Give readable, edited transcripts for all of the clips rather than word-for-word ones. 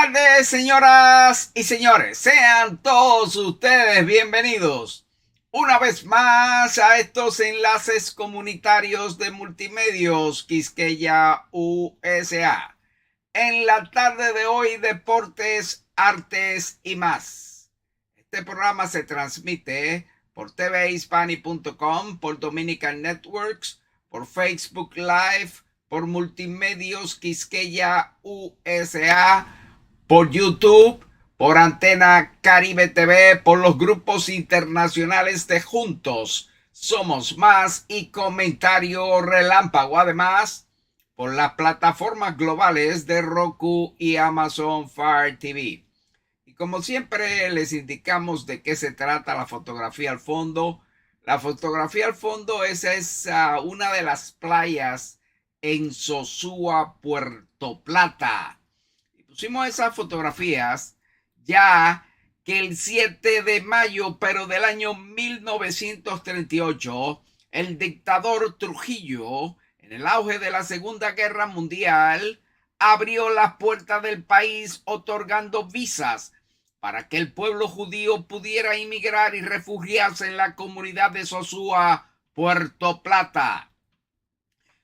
tardes, señoras y señores. Sean todos ustedes bienvenidos una vez más a estos enlaces comunitarios de Multimedios Quisqueya USA. En la tarde de hoy, deportes, artes y más. Este programa se transmite por tvhispani.com, por Dominican Networks, por Facebook Live, por Multimedios Quisqueya USA, por YouTube, por Antena Caribe TV, por los grupos internacionales de Juntos Somos Más y Comentario Relámpago. Además, por las plataformas globales de Roku y Amazon Fire TV. Y como siempre les indicamos de qué se trata la fotografía al fondo. La fotografía al fondo es una de las playas en Sosúa, Puerto Plata. Y pusimos esas fotografías ya que el 7 de mayo, pero del año 1938, el dictador Trujillo, en el auge de la Segunda Guerra Mundial, abrió las puertas del país otorgando visas para que el pueblo judío pudiera inmigrar y refugiarse en la comunidad de Sosúa, Puerto Plata.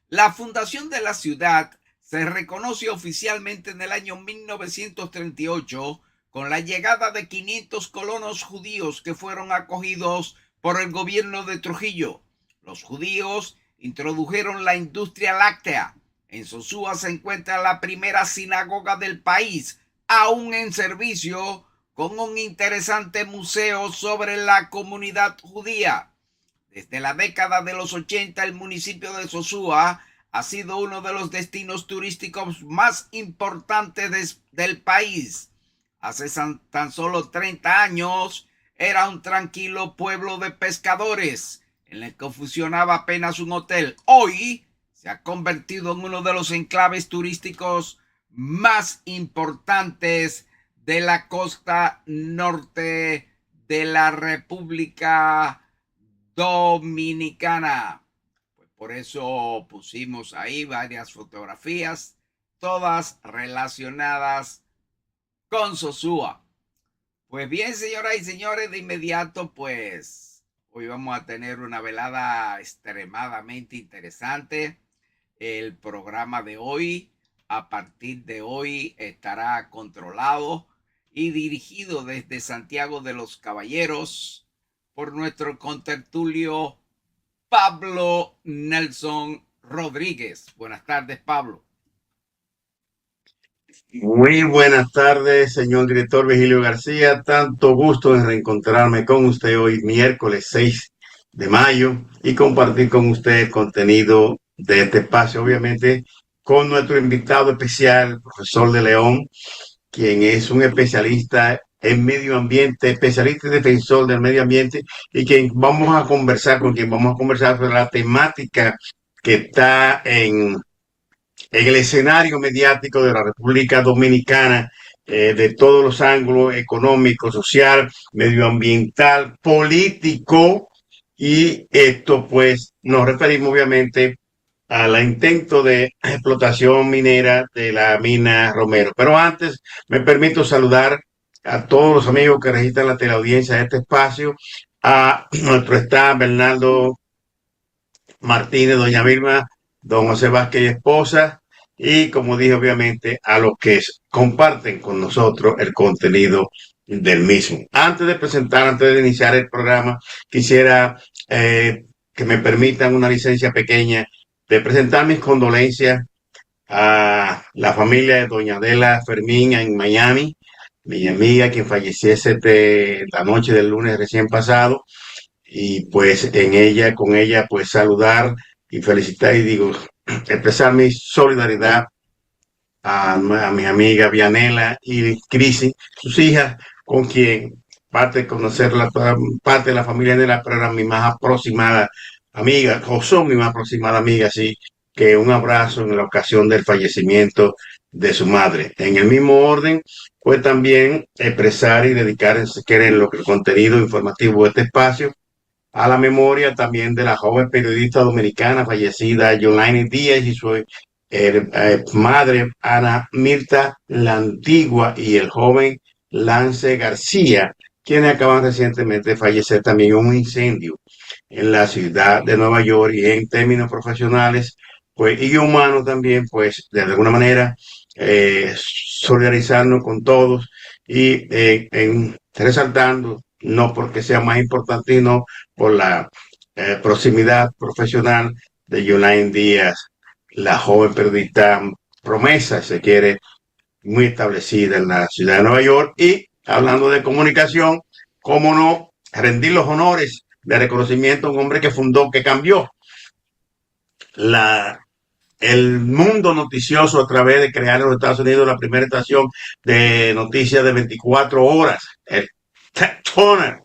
La fundación de la ciudad se reconoce oficialmente en el año 1938 con la llegada de 500 colonos judíos que fueron acogidos por el gobierno de Trujillo. Los judíos introdujeron la industria láctea. En Sosúa se encuentra la primera sinagoga del país, aún en servicio, con un interesante museo sobre la comunidad judía. Desde la década de los 80, el municipio de Sosúa ha sido uno de los destinos turísticos más importantes del país. Hace tan solo 30 años era un tranquilo pueblo de pescadores en el que funcionaba apenas un hotel. Hoy se ha convertido en uno de los enclaves turísticos más importantes de la costa norte de la República Dominicana. Pues por eso pusimos ahí varias fotografías, todas relacionadas con Sosúa. Pues bien, señoras y señores, de inmediato, pues hoy vamos a tener una velada extremadamente interesante. El programa de hoy, a partir de hoy, estará controlado y dirigido desde Santiago de los Caballeros por nuestro contertulio Pablo Nelson Rodríguez. Buenas tardes, Pablo. Muy buenas tardes, señor director Virgilio García. Tanto gusto en reencontrarme con usted hoy, miércoles 6 de mayo, y compartir con usted el contenido de este espacio, obviamente, con nuestro invitado especial, el profesor de León, quien es un especialista en medio ambiente, especialista y defensor del medio ambiente, y con quien vamos a conversar sobre la temática que está en el escenario mediático de la República Dominicana, de todos los ángulos: económico, social, medioambiental, político. Y esto, pues, nos referimos obviamente al intento de explotación minera de la mina Romero. Pero antes, me permito saludar a todos los amigos que registran la teleaudiencia de este espacio, a nuestro staff: Bernardo Martínez, doña Vilma, don José Vázquez y esposa, y, como dije, obviamente, a los que comparten con nosotros el contenido del mismo. Antes de iniciar el programa, quisiera que me permitan una licencia pequeña de presentar mis condolencias a la familia de doña Adela Fermín en Miami, mi amiga, quien falleciese la noche del lunes recién pasado. Y pues con ella, pues saludar y felicitar y expresar mi solidaridad a mi amiga Vianela y Crisi, sus hijas, con quien parte de conocerla, parte de la familia de la, pero era mi más aproximada amiga, o son mi más aproximada amiga. Así que un abrazo en la ocasión del fallecimiento de su madre. En el mismo orden, pues también expresar y dedicar, si quieren, el contenido informativo de este espacio a la memoria también de la joven periodista dominicana fallecida Yolaine Díaz madre Ana Mirta La Antigua y el joven Lance García, quienes acaban recientemente de fallecer también en un incendio en la ciudad de Nueva York. Y en términos profesionales pues, y humanos también, pues de alguna manera solidarizarnos con todos y resaltando, no porque sea más importante, sino por la proximidad profesional de Yolaine Díaz, la joven periodista promesa, se quiere, muy establecida en la ciudad de Nueva York. Y hablando de comunicación, cómo no rendir los honores de reconocimiento a un hombre que fundó, que cambió la, el mundo noticioso a través de crear en los Estados Unidos la primera estación de noticias de 24 horas, el Ted Turner,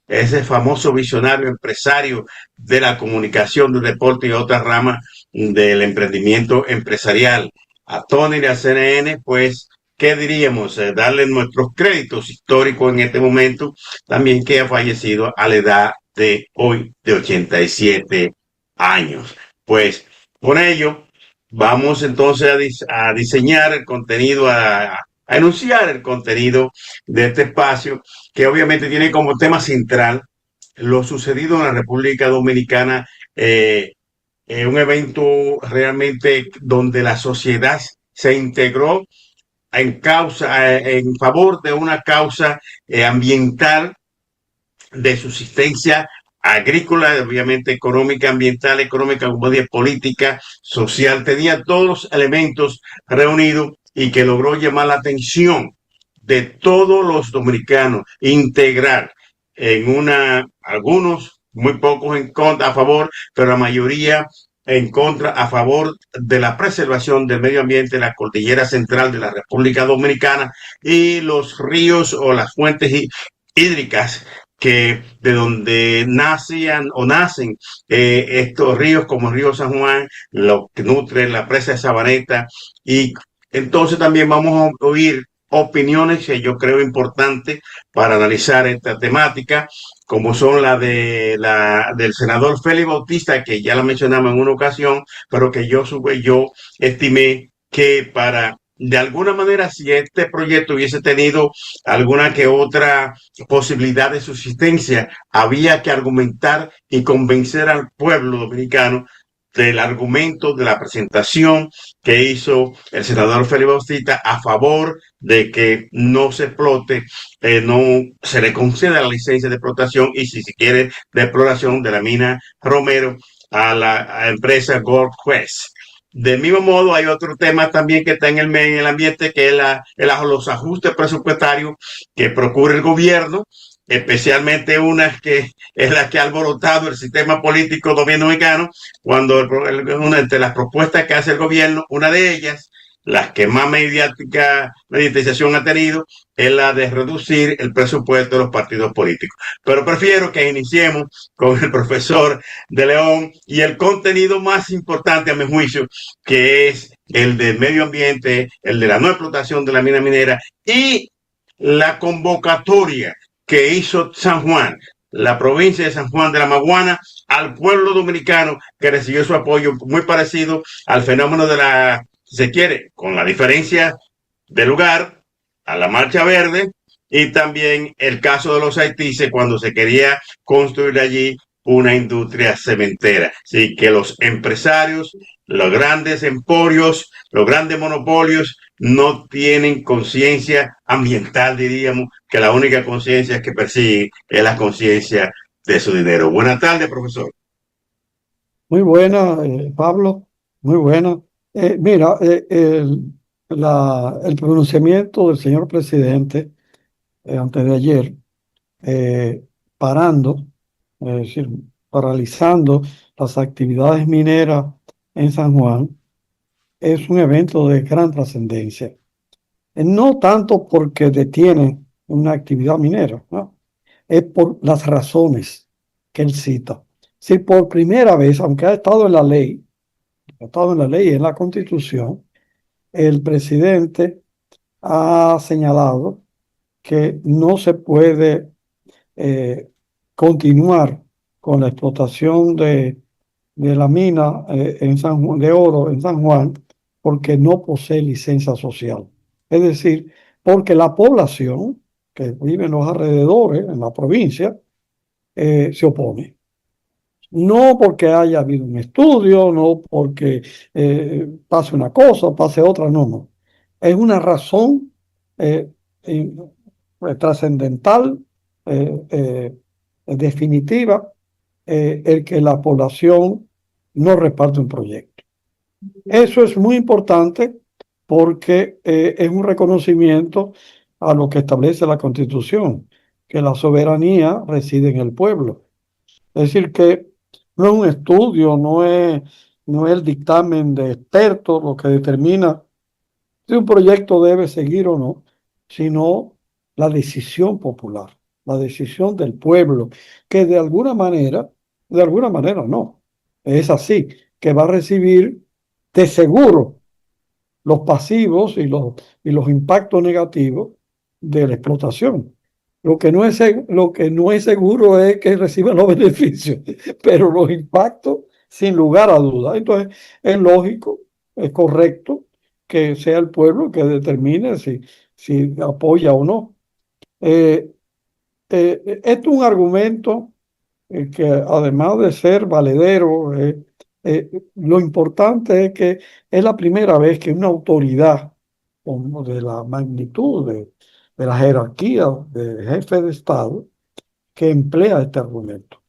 ese famoso visionario empresario de la comunicación, del deporte y otras ramas del emprendimiento empresarial. A Tony y a CNN, pues, ¿qué diríamos? Darle nuestros créditos históricos en este momento, también que ha fallecido a la edad de hoy de 87 años. Pues, con ello, vamos entonces a diseñar el contenido, a enunciar el contenido de este espacio, que obviamente tiene como tema central lo sucedido en la República Dominicana, un evento realmente donde la sociedad se integró en favor de una causa ambiental, de subsistencia agrícola, obviamente económica, ambiental, económica, como dije, política, social. Tenía todos los elementos reunidos y que logró llamar la atención de todos los dominicanos, integrar en algunos, muy pocos en contra, a favor, pero la mayoría en contra, a favor de la preservación del medio ambiente, la cordillera central de la República Dominicana y los ríos o las fuentes hídricas que de donde nacían o nacen estos ríos, como el río San Juan, lo que nutre la presa de Sabaneta. Y entonces también vamos a oír opiniones que yo creo importantes para analizar esta temática, como son del senador Félix Bautista, que ya la mencionamos en una ocasión, pero que yo estimé que para de alguna manera, si este proyecto hubiese tenido alguna que otra posibilidad de subsistencia, había que argumentar y convencer al pueblo dominicano del argumento, de la presentación que hizo el senador Félix Bautista a favor de que no se explote, no se le conceda la licencia de explotación y, si se quiere, de exploración de la mina Romero a la empresa Gold Quest. Del mismo modo, hay otro tema también que está en el ambiente, que es los ajustes presupuestarios que procura el gobierno, especialmente una que es la que ha alborotado el sistema político dominicano, cuando una de las propuestas que hace el gobierno, una de ellas, las que más mediatización ha tenido, es la de reducir el presupuesto de los partidos políticos. Pero prefiero que iniciemos con el profesor de León y el contenido más importante, a mi juicio, que es el del medio ambiente, el de la no explotación de la mina minera y la convocatoria que hizo San Juan, la provincia de San Juan de la Maguana, al pueblo dominicano, que recibió su apoyo muy parecido al fenómeno de la, si se quiere, con la diferencia de lugar, a la Marcha Verde, y también el caso de los haitíes cuando se quería construir allí una industria cementera. Así que los empresarios, los grandes emporios, los grandes monopolios no tienen conciencia ambiental, diríamos, que la única conciencia que persiguen es la conciencia de su dinero. Buenas tardes, profesor. Muy buena, Pablo, muy buena. Mira, el pronunciamiento del señor presidente antes de ayer, eh, parando, es decir, paralizando las actividades mineras en San Juan, es un evento de gran trascendencia. No tanto porque detiene una actividad minera, ¿no? Es por las razones que él cita. Si por primera vez, aunque ha estado en la ley, en la Constitución, el presidente ha señalado que no se puede continuar con la explotación de la mina de oro en San Juan porque no posee licencia social. Es decir, porque la población que vive en los alrededores, en la provincia, se opone. No porque haya habido un estudio, no porque pase una cosa, pase otra, no, no. Es una razón eh, trascendental, definitiva, el que la población no reparte un proyecto. Eso es muy importante porque es un reconocimiento a lo que establece la Constitución, que la soberanía reside en el pueblo. Es decir, que no es un estudio, no es el dictamen de expertos lo que determina si un proyecto debe seguir o no, sino la decisión popular, la decisión del pueblo, que de alguna manera no, es así, que va a recibir de seguro los pasivos y los impactos negativos de la explotación. Lo que no es seguro es que reciban los beneficios, pero los impactos, sin lugar a dudas. Entonces, es lógico, es correcto que sea el pueblo que determine si apoya o no. Eh, esto es un argumento que además de ser valedero, lo importante es que es la primera vez que una autoridad como de la magnitud de la jerarquía de jefe de Estado que emplea este argumento.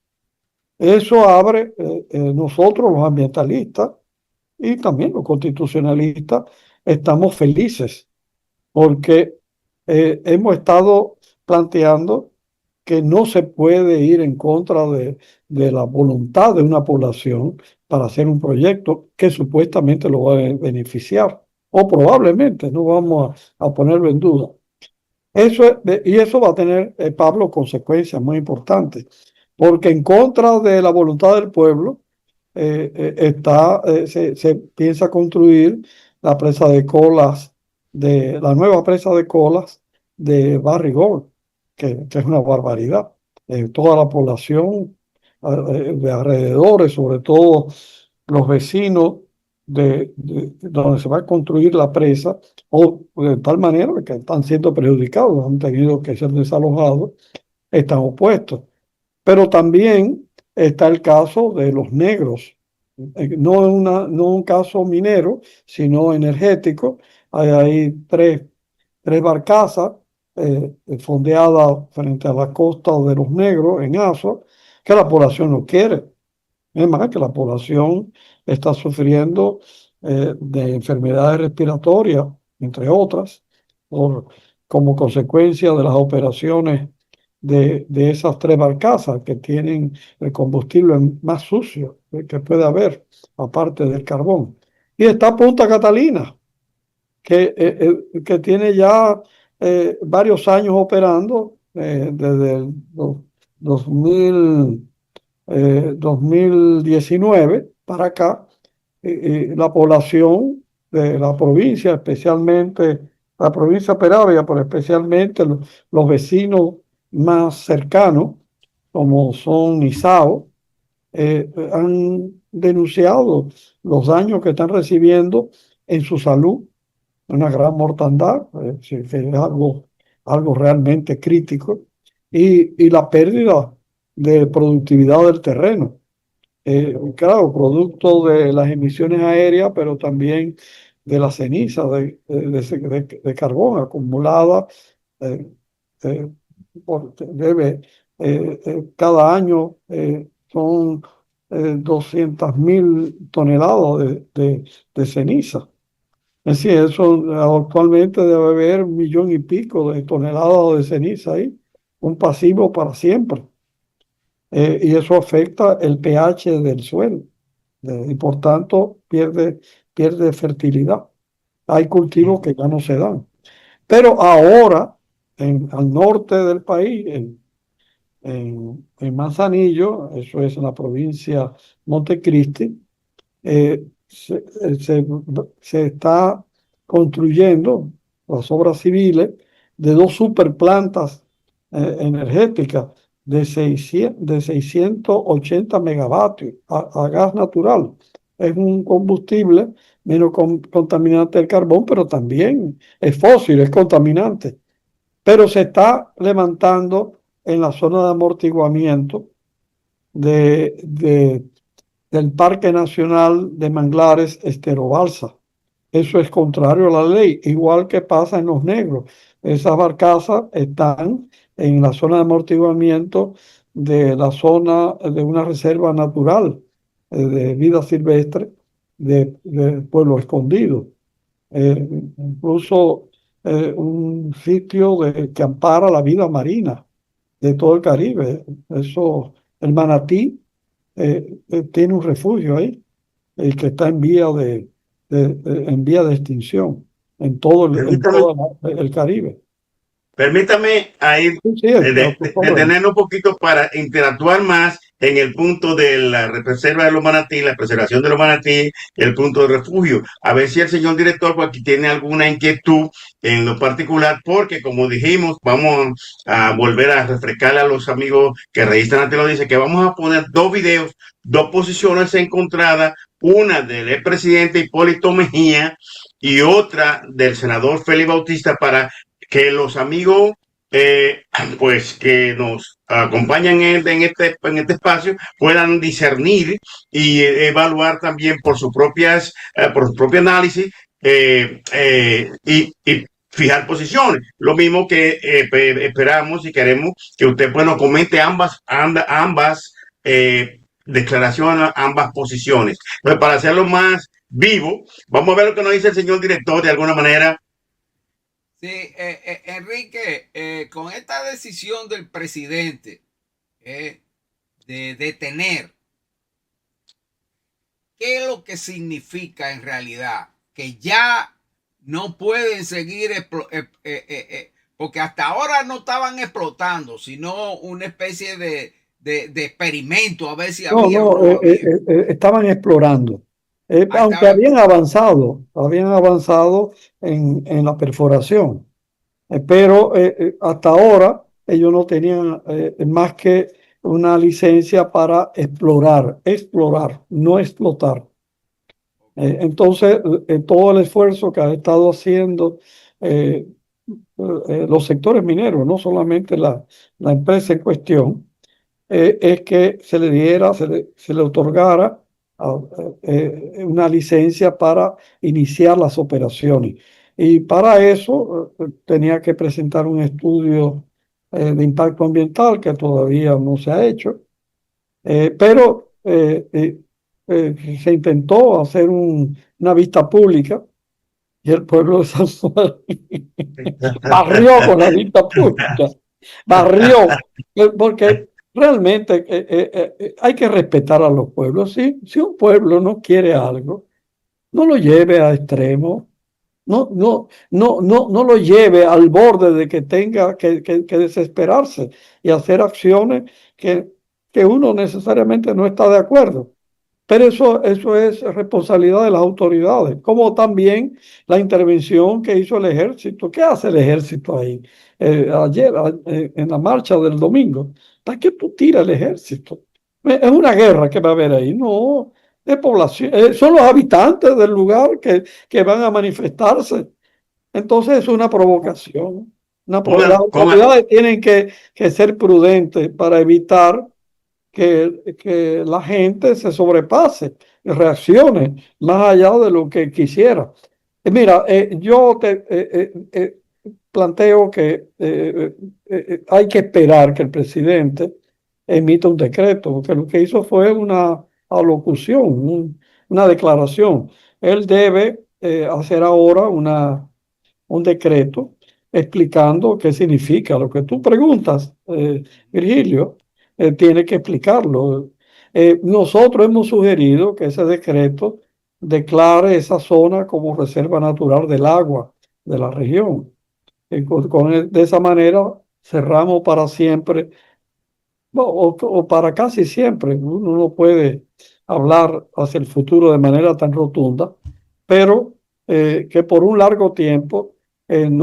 Eso abre, nosotros los ambientalistas y también los constitucionalistas estamos felices porque hemos estado planteando que no se puede ir en contra de la voluntad de una población para hacer un proyecto que supuestamente lo va a beneficiar, o probablemente, no vamos a ponerlo en duda. Y eso va a tener, Pablo, consecuencias muy importantes, porque en contra de la voluntad del pueblo se piensa construir la presa de Colas, la nueva presa de Colas de Barrigol, que es una barbaridad. Toda la población de alrededores, sobre todo los vecinos de donde se va a construir la presa, o de tal manera que están siendo perjudicados, han tenido que ser desalojados, están opuestos. Pero también está el caso de los negros, no un caso minero, sino energético. Hay tres barcazas fondeadas frente a la costa de los negros en Azua, que la población no quiere. Es más, que la población está sufriendo de enfermedades respiratorias, entre otras, como consecuencia de las operaciones de esas tres barcazas que tienen el combustible más sucio que puede haber, aparte del carbón. Y está Punta Catalina, que tiene ya varios años operando desde el 2019 para acá. La población de la provincia, especialmente la provincia Peravia, pero especialmente los vecinos más cercanos, como son Nizao, han denunciado los daños que están recibiendo en su salud, una gran mortandad, que es algo realmente crítico, y la pérdida de productividad del terreno. Claro, producto de las emisiones aéreas, pero también de la ceniza de carbón acumulada. eh, eh, Cada año son 200.000 toneladas de ceniza. Es decir, eso actualmente debe haber 1,000,000 y pico de toneladas de ceniza ahí, un pasivo para siempre. Y eso afecta el pH del suelo y por tanto pierde fertilidad. Hay cultivos que ya no se dan. Pero ahora, al norte del país, en Manzanillo, eso es en la provincia Montecristi, eh, se, se- se está construyendo las obras civiles de dos superplantas energéticas de 680 megavatios a gas natural. es un combustible menos contaminante del carbón, pero también es fósil, es contaminante. Pero se está levantando en la zona de amortiguamiento del Parque Nacional de Manglares Esterobalsa. Eso es contrario a la ley, igual que pasa en Los Negros. Esas barcazas están en la zona de amortiguamiento de la zona de una reserva natural de vida silvestre de Pueblo Escondido. Incluso un sitio que ampara la vida marina de todo el Caribe. Eso, el manatí tiene un refugio ahí, el que está en vía de extinción en en Permítame, todo el Caribe. Permítame ahí Sí, sí, detenernos un poquito para interactuar más en el punto de la reserva de los manatí, la preservación de los manatí, el punto de refugio. A ver si el señor director pues, aquí tiene alguna inquietud en lo particular, porque como dijimos, vamos a volver a refrescarle a los amigos que registran ante lo dice que vamos a poner dos videos, dos posiciones encontradas, una del expresidente Hipólito Mejía y otra del senador Félix Bautista para que los amigos pues que nos acompañan en este espacio puedan discernir y evaluar también por su propio análisis y fijar posiciones. Lo mismo que esperamos y queremos que usted bueno comente ambas declaraciones, ambas posiciones. Entonces, para hacerlo más vivo, vamos a ver lo que nos dice el señor director de alguna manera. Sí, Enrique, con esta decisión del presidente de detener, ¿qué es lo que significa en realidad? Que ya no pueden seguir, porque hasta ahora no estaban explotando, sino una especie de experimento, a ver si No, había o no, no había. estaban explorando. Aunque Estaban, habían avanzado en la perforación. Pero hasta ahora ellos no tenían más que una licencia para explorar, no explotar. Entonces, todo el esfuerzo que ha estado haciendo eh, los sectores mineros, no solamente la empresa en cuestión, es que se le otorgara una licencia para iniciar las operaciones. Y para eso tenía que presentar un estudio de impacto ambiental que todavía no se ha hecho, pero se intentó hacer una vista pública y el pueblo de San Juan barrió con la vista pública, barrió, porque realmente hay que respetar a los pueblos. Si un pueblo no quiere algo, no lo lleve a extremo, no lo lleve al borde de que tenga que desesperarse y hacer acciones que uno necesariamente no está de acuerdo. Pero eso es responsabilidad de las autoridades, como también la intervención que hizo el ejército. ¿Qué hace el ejército ahí? Ayer, en la marcha del domingo, ¿para qué tú tiras el ejército? Es una guerra que va a haber ahí. No, es población, son los habitantes del lugar que van a manifestarse. Entonces es una provocación. Las autoridades tienen que ser prudentes para evitar que la gente se sobrepase y reaccione más allá de lo que quisiera. Mira, yo te planteo que hay que esperar que el presidente emita un decreto, porque lo que hizo fue una alocución, una declaración. Él debe hacer ahora un decreto explicando qué significa. Lo que tú preguntas, Virgilio, tiene que explicarlo. Nosotros hemos sugerido que ese decreto declare esa zona como reserva natural del agua de la región. De esa manera cerramos para siempre o para casi siempre. Uno no puede hablar hacia el futuro de manera tan rotunda, pero que por un largo tiempo el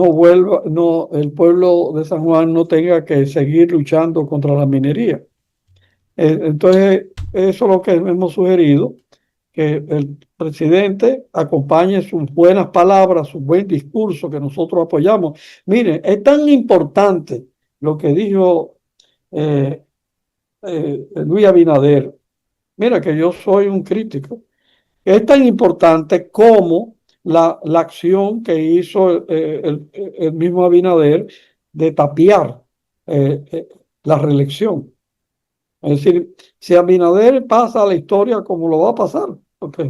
pueblo de San Juan no tenga que seguir luchando contra la minería. Entonces, eso es lo que hemos sugerido, que el presidente acompañe sus buenas palabras, su buen discurso que nosotros apoyamos. Miren, es tan importante lo que dijo Luis Abinader. Mira que yo soy un crítico. Es tan importante como la acción que hizo el mismo Abinader de tapiar la reelección. Es decir, si Abinader pasa a la historia como lo va a pasar, porque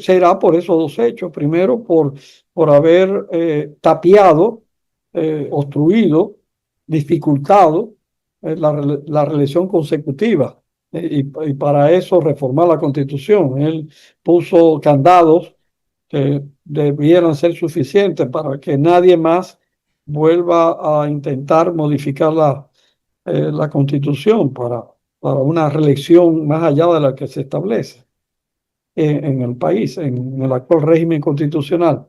será por esos dos hechos. Primero, por haber tapiado, obstruido, dificultado la reelección consecutiva. Y para eso reformar la Constitución. Él puso candados que debieran ser suficientes para que nadie más vuelva a intentar modificar la Constitución para una reelección más allá de la que se establece en el país, en el actual régimen constitucional.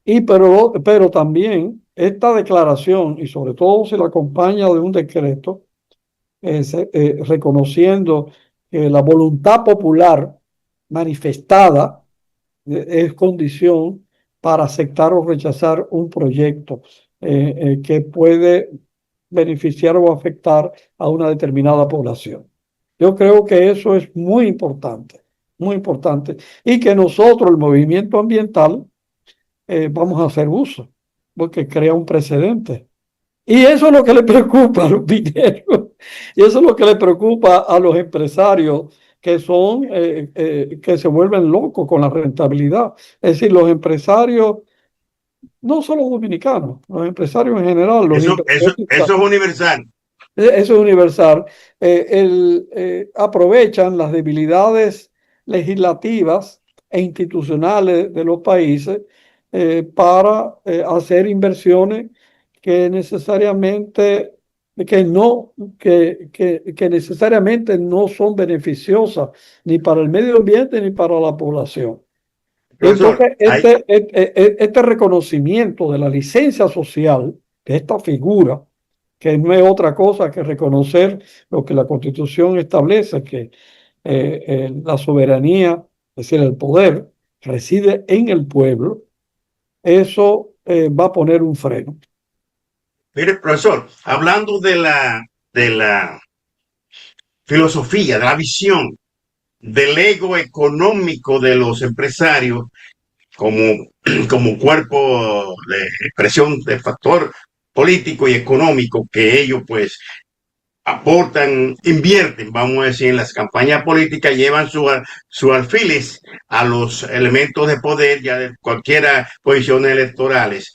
Pero también esta declaración, y sobre todo si la acompaña de un decreto, reconociendo que la voluntad popular manifestada es condición para aceptar o rechazar un proyecto que puede beneficiar o afectar a una determinada población. Yo creo que eso es muy importante, y que nosotros, el movimiento ambiental, vamos a hacer uso, porque crea un precedente. Y eso es lo que le preocupa a los mineros, y eso es lo que le preocupa a los empresarios que que se vuelven locos con la rentabilidad. Es decir, los empresarios, no solo dominicanos, los empresarios en general, Eso es universal. eso es universal, aprovechan las debilidades legislativas e institucionales de los países para hacer inversiones que necesariamente, que necesariamente no son beneficiosas ni para el medio ambiente ni para la población. Profesor, Entonces, este reconocimiento de la licencia social, de esta figura, que no es otra cosa que reconocer lo que la Constitución establece, que la soberanía, es decir, el poder, reside en el pueblo, eso va a poner un freno. mire, profesor, hablando de la filosofía, de la visión, del ego económico de los empresarios como, como cuerpo de expresión de factor político y económico que ellos pues aportan, invierten, vamos a decir, en las campañas políticas, llevan su alfiles a los elementos de poder ya de cualquiera posiciones electorales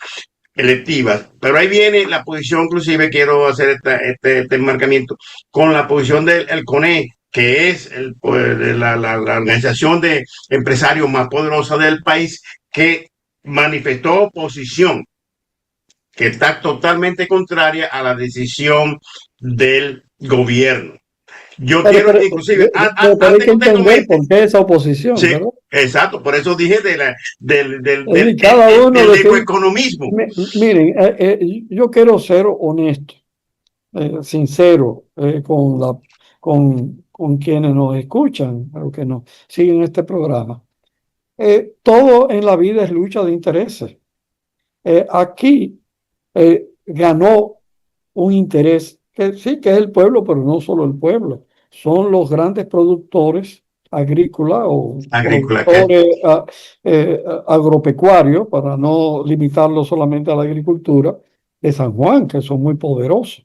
electivas, pero ahí viene la posición, inclusive quiero hacer este enmarcamiento con la posición del CONE, que es la organización de empresarios más poderosa del país, que manifestó oposición, que está totalmente contraria a la decisión del gobierno. Yo quiero, inclusive, pero hay que entender por qué esa oposición, sí, ¿verdad? exacto, por eso dije del economismo. Miren, yo quiero ser honesto, sincero con quienes nos escuchan, o que nos siguen este programa. Todo en la vida es lucha de intereses. Aquí ganó un interés que sí que es el pueblo, pero no solo el pueblo, son los grandes productores agrícolas o productores agropecuarios, para no limitarlo solamente a la agricultura, de San Juan, que son muy poderosos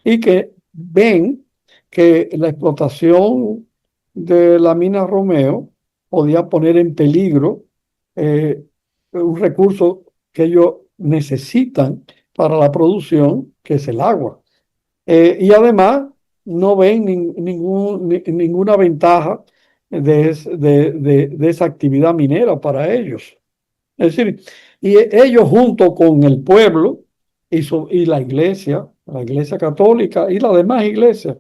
y que ven que la explotación de la mina Romeo podía poner en peligro un recurso que ellos necesitan para la producción, que es el agua. Y además no ven ninguna ventaja de esa actividad minera para ellos. Es decir, y ellos junto con el pueblo y la iglesia católica y las demás iglesias,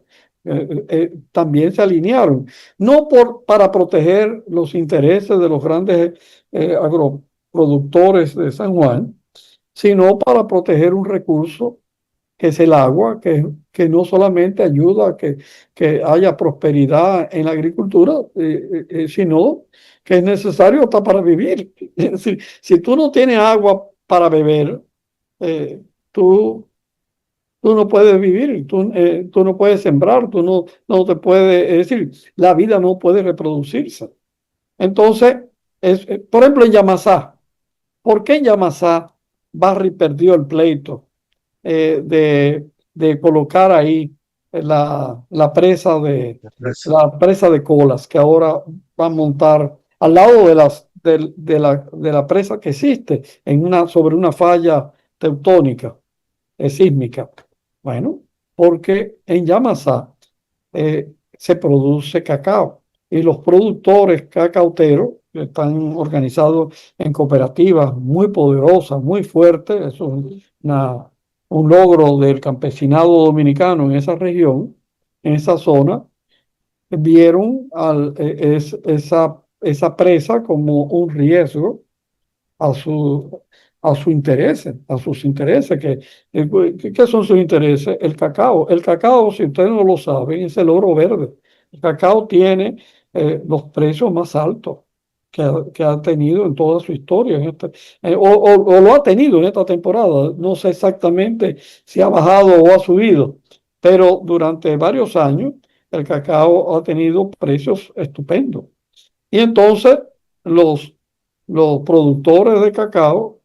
también se alinearon, no para proteger los intereses de los grandes agroproductores de San Juan, sino para proteger un recurso que es el agua, que que no solamente ayuda a que haya prosperidad en la agricultura, sino que es necesario hasta para vivir. Es decir, si tú no tienes agua para beber, eh, tú, tú no puedes vivir, tú no puedes sembrar, no te puedes, es decir, la vida no puede reproducirse. Entonces, por ejemplo, en Yamasá, ¿por qué en Yamasá Barry perdió el pleito de colocar ahí la presa la presa de Colas, que ahora va a montar al lado de la presa que existe sobre una falla teutónica, sísmica? Bueno, porque en Yamasá se produce cacao y los productores cacauteros están organizados en cooperativas muy poderosas, muy fuertes. Eso es un logro del campesinado dominicano en esa región, en esa zona. Vieron esa presa como un riesgo a su interés, a sus intereses. ¿Qué son sus intereses? El cacao. El cacao, si ustedes no lo saben, es el oro verde. El cacao tiene los precios más altos que ha tenido en toda su historia, o lo ha tenido en esta temporada. No sé exactamente si ha bajado o ha subido, pero durante varios años el cacao ha tenido precios estupendos. Y entonces los los productores de cacao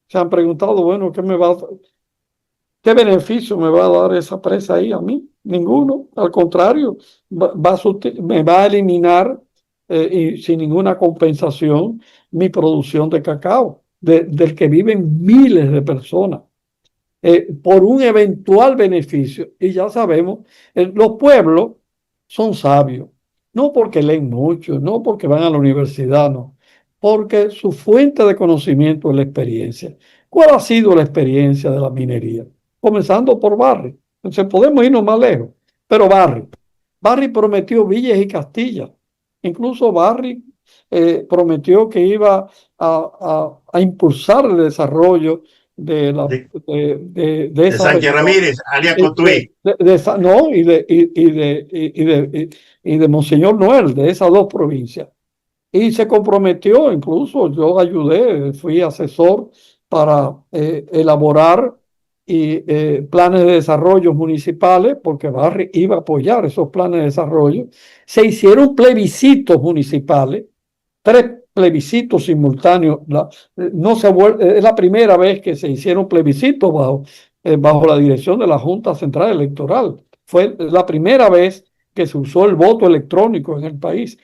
se han preguntado, bueno, ¿qué beneficio me va a dar esa presa ahí a mí? Ninguno. Al contrario, me va a eliminar y sin ninguna compensación mi producción de cacao, del que viven miles de personas, por un eventual beneficio. Y ya sabemos, los pueblos son sabios, no porque leen mucho, no porque van a la universidad, no, porque su fuente de conocimiento es la experiencia. ¿Cuál ha sido la experiencia de la minería? Comenzando por Barry. Entonces podemos irnos más lejos, pero Barry prometió villas y castillas. Incluso Barry prometió que iba a impulsar el desarrollo de, de de esa Sánchez región, Ramírez, alias Cotuí. no, y de Monseñor Noel, de esas dos provincias. Y se comprometió, incluso yo ayudé, fui asesor para elaborar planes de desarrollo municipales, porque Barry iba a apoyar esos planes de desarrollo. Se hicieron plebiscitos municipales, 3 plebiscitos simultáneos. No se vuelve, es la primera vez que se hicieron plebiscitos bajo la dirección de la Junta Central Electoral. Fue la primera vez que se usó el voto electrónico en el país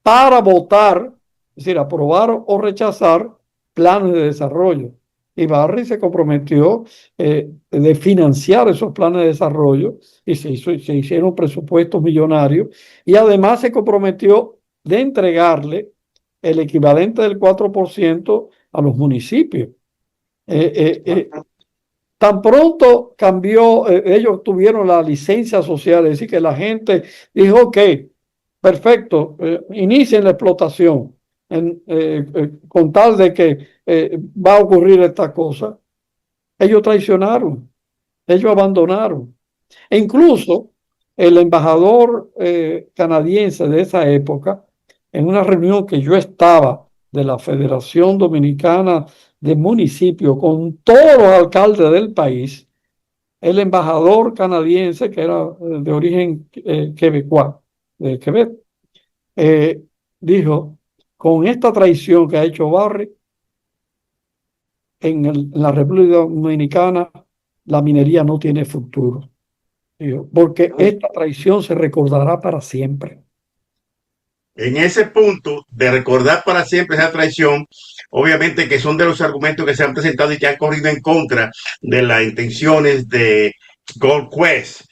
para votar, es decir, aprobar o rechazar planes de desarrollo. Y Barry se comprometió de financiar esos planes de desarrollo y se hicieron presupuestos millonarios, y además se comprometió de entregarle el equivalente del 4% a los municipios. Tan pronto cambió, ellos tuvieron la licencia social, es decir, que la gente dijo, ok, perfecto, inicien la explotación con tal de que va a ocurrir esta cosa. Ellos traicionaron, ellos abandonaron. E incluso el embajador canadiense de esa época, en una reunión que yo estaba de la Federación Dominicana de Municipios con todos los alcaldes del país, el embajador canadiense, que era de origen quebecois, de Quebec, dijo, con esta traición que ha hecho Barry en la República Dominicana, la minería no tiene futuro. Dijo, porque esta traición se recordará para siempre. En ese punto de recordar para siempre esa traición, obviamente que son de los argumentos que se han presentado y que han corrido en contra de las intenciones de Gold Quest.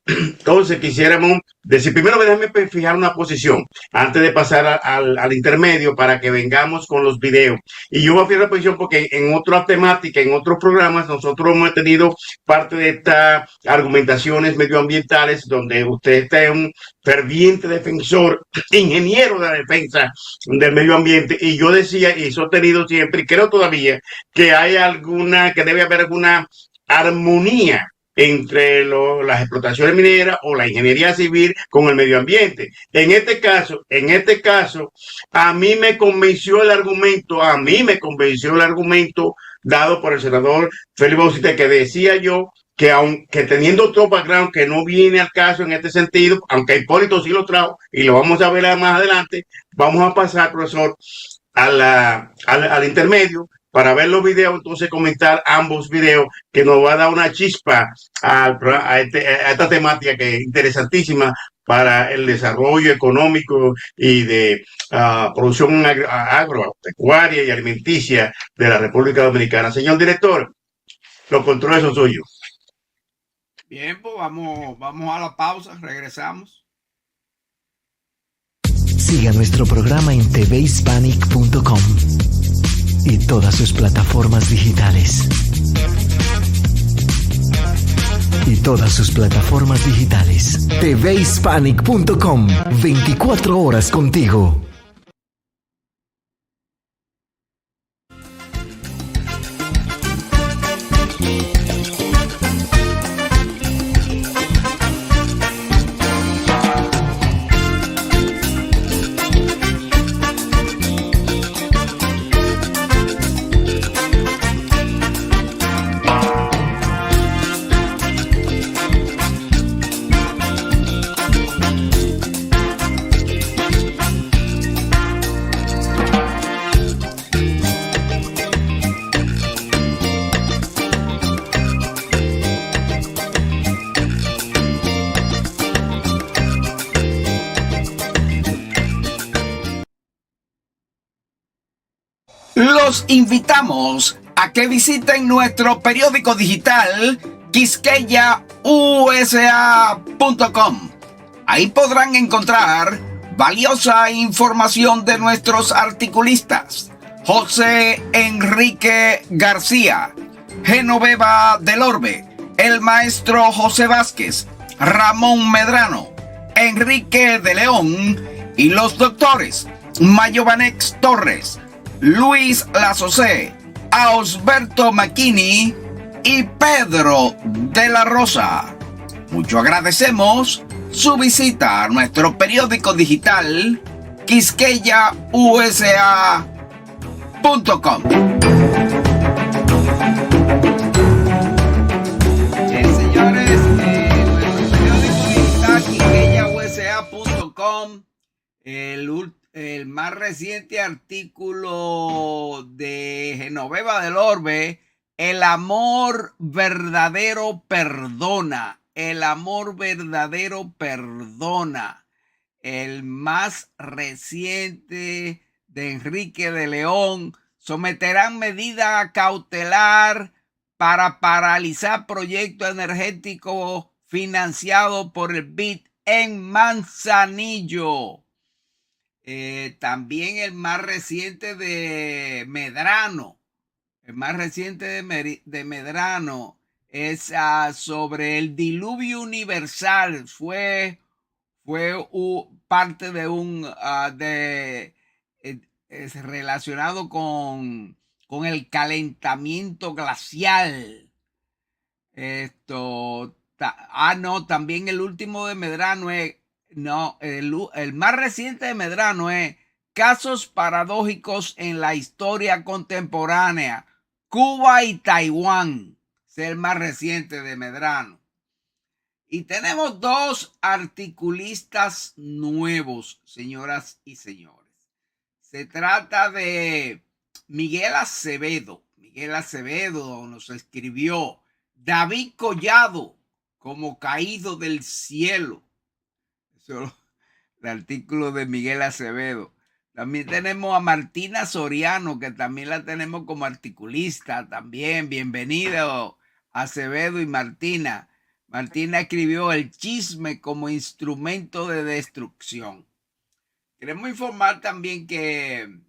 Entonces quisiéramos decir, primero déjame fijar una posición antes de pasar al intermedio para que vengamos con los videos. Y yo voy a fijar la posición porque en otra temática, en otros programas, nosotros hemos tenido parte de estas argumentaciones medioambientales donde usted está un ferviente defensor, ingeniero de la defensa del medio ambiente. Y yo decía, y he sostenido siempre, y creo todavía, que hay que debe haber alguna armonía entre las explotaciones mineras o la ingeniería civil con el medio ambiente. En este caso, a mí me convenció el argumento dado por el senador Félix Bautista, que decía yo que aunque teniendo otro background que no viene al caso en este sentido, aunque Hipólito sí lo trajo y lo vamos a ver más adelante, vamos a pasar, profesor, al intermedio para ver los videos, entonces comentar ambos videos, que nos va a dar una chispa a esta temática que es interesantísima para el desarrollo económico y de producción agropecuaria y alimenticia de la República Dominicana. Señor director, los controles son suyos. Bien, pues vamos a la pausa, regresamos. Siga nuestro programa en tvhispanic.com y todas sus plataformas digitales. tvhispanic.com, 24 horas contigo. Los invitamos a que visiten nuestro periódico digital quisqueyausa.com. Ahí podrán encontrar valiosa información de nuestros articulistas: José Enrique García, Genoveva del Orbe, el maestro José Vázquez, Ramón Medrano, Enrique de León y los doctores Mayovanex Torres, Luis Lazocé, Ausberto McKinney y Pedro de la Rosa. Mucho agradecemos su visita a nuestro periódico digital quisqueyausa.com. Señores, nuestro periódico digital quisqueyausa.com, el más reciente artículo de Genoveva del Orbe: el amor verdadero perdona. El amor verdadero perdona. El más reciente de Enrique de León: someterán medida cautelar para paralizar proyecto energético financiado por el BID en Manzanillo. También el más reciente de Medrano. El más reciente de Medrano es sobre el diluvio universal. Fue parte de es relacionado con el calentamiento glacial. También el último de Medrano es, el más reciente de Medrano es casos paradójicos en la historia contemporánea, Cuba y Taiwán. Es el más reciente de Medrano. Y tenemos dos articulistas nuevos, señoras y señores. Se trata de Miguel Acevedo. Miguel Acevedo nos escribió: David Collado como caído del cielo. Eso es el artículo de Miguel Acevedo. También tenemos a Martina Soriano, que también la tenemos como articulista. También, bienvenido Acevedo y Martina. Martina escribió: el chisme como instrumento de destrucción. Queremos informar también que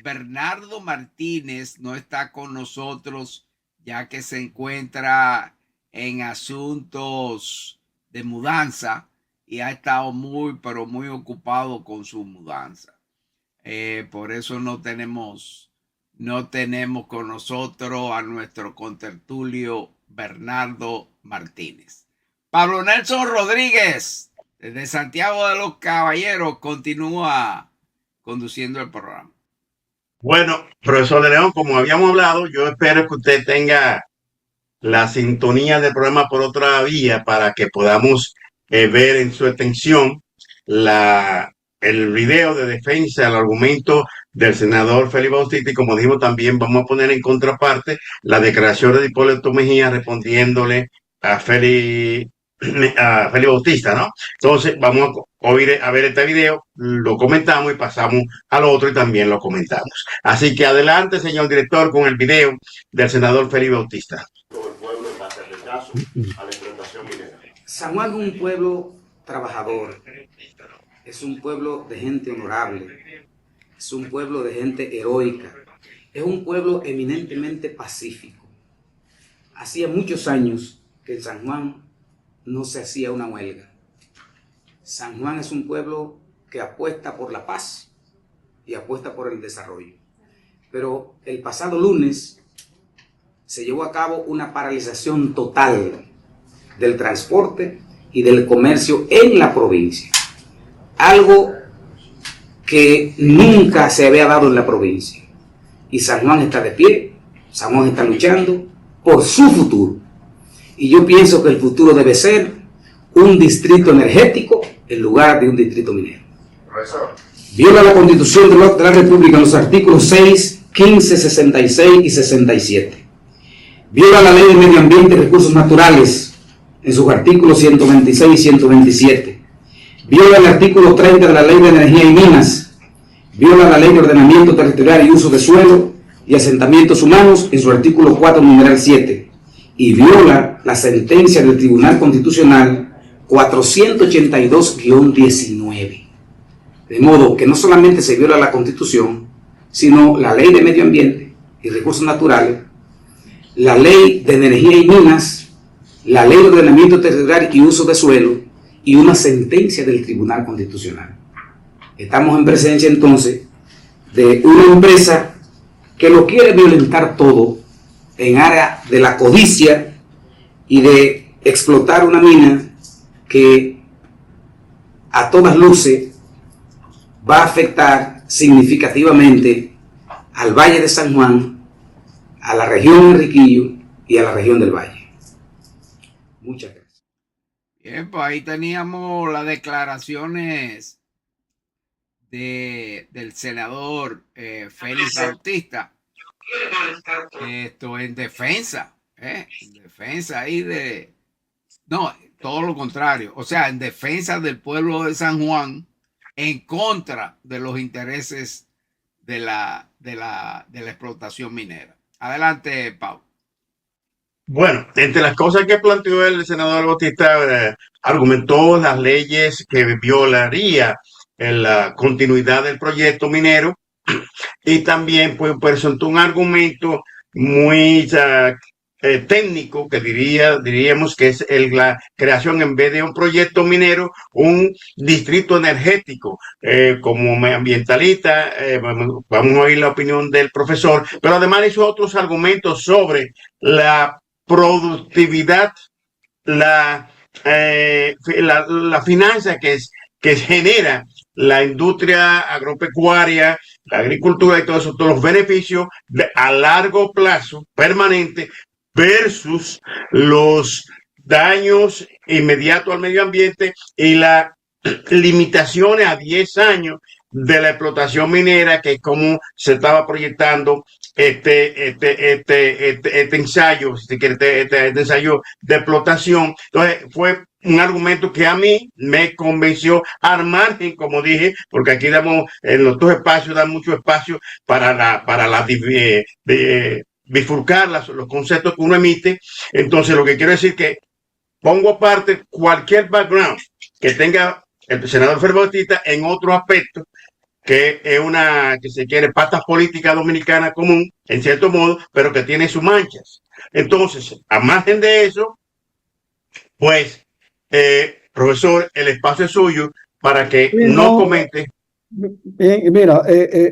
Bernardo Martínez no está con nosotros, ya que se encuentra en asuntos de mudanza y ha estado muy ocupado con su mudanza. Por eso no tenemos con nosotros a nuestro contertulio Bernardo Martínez. Pablo Nelson Rodríguez, desde Santiago de los Caballeros, continúa conduciendo el programa. Bueno, profesor de León, como habíamos hablado, yo espero que usted tenga la sintonía del programa por otra vía para que podamos ver en su extensión el video de defensa del argumento del senador Félix Bautista, y como dijimos también vamos a poner en contraparte la declaración de Hipólito Mejía respondiéndole a Félix Bautista, ¿no? Entonces vamos a ver este video, lo comentamos y pasamos al otro y también lo comentamos. Así que adelante, señor director, con el video del senador Félix Bautista. San Juan es un pueblo trabajador, es un pueblo de gente honorable, es un pueblo de gente heroica, es un pueblo eminentemente pacífico. Hacía muchos años que en San Juan no se hacía una huelga. San Juan es un pueblo que apuesta por la paz y apuesta por el desarrollo. Pero el pasado lunes se llevó a cabo una paralización total del transporte y del comercio en la provincia. Algo que nunca se había dado en la provincia. Y San Juan está de pie, San Juan está luchando por su futuro. Y yo pienso que el futuro debe ser un distrito energético en lugar de un distrito minero. Profesor. Viola la Constitución de la República en los artículos 6, 15, 66 y 67. Viola la Ley de Medio Ambiente y Recursos Naturales en sus artículos 126 y 127. Viola el artículo 30 de la Ley de Energía y Minas. Viola la Ley de Ordenamiento Territorial y Uso de Suelo y Asentamientos Humanos en su artículo 4, numeral 7. Y viola la sentencia del Tribunal Constitucional 482-19. De modo que no solamente se viola la Constitución, sino la Ley de Medio Ambiente y Recursos Naturales, la Ley de Energía y Minas, la Ley de Ordenamiento Territorial y Uso de Suelo y una sentencia del Tribunal Constitucional. Estamos en presencia entonces de una empresa que lo quiere violentar todo en área de la codicia y de explotar una mina que a todas luces va a afectar significativamente al Valle de San Juan, a la región de Enriquillo y a la región del Valle. Muchas gracias. Bien, pues ahí teníamos las declaraciones del senador Félix Bautista. Esto en defensa ahí no, todo lo contrario, o sea, en defensa del pueblo de San Juan, en contra de los intereses de la explotación minera. Adelante, Pablo. Bueno, entre las cosas que planteó el senador Bautista, argumentó las leyes que violaría la continuidad del proyecto minero, y también pues presentó un argumento muy técnico que diríamos que es la creación, en vez de un proyecto minero, un distrito energético. Como ambientalista vamos a oír la opinión del profesor, pero además hizo otros argumentos sobre la productividad, la finanza que genera la industria agropecuaria, la agricultura y todo eso, todos los beneficios a largo plazo, permanente, versus los daños inmediatos al medio ambiente y las limitaciones a 10 años de la explotación minera, que es como se estaba proyectando este ensayo, si quiere, este ensayo de explotación. Entonces fue un argumento que a mí me convenció al margen, como dije, porque aquí damos, en los dos espacios, dan mucho espacio para bifurcar los conceptos que uno emite. Entonces lo que quiero decir que pongo aparte cualquier background que tenga el senador Félix Bautista en otro aspecto, que es que se quiere pata política dominicana común, en cierto modo, pero que tiene sus manchas. Entonces, a margen de eso, pues, profesor, el espacio es suyo para que no comente. Bien, mira,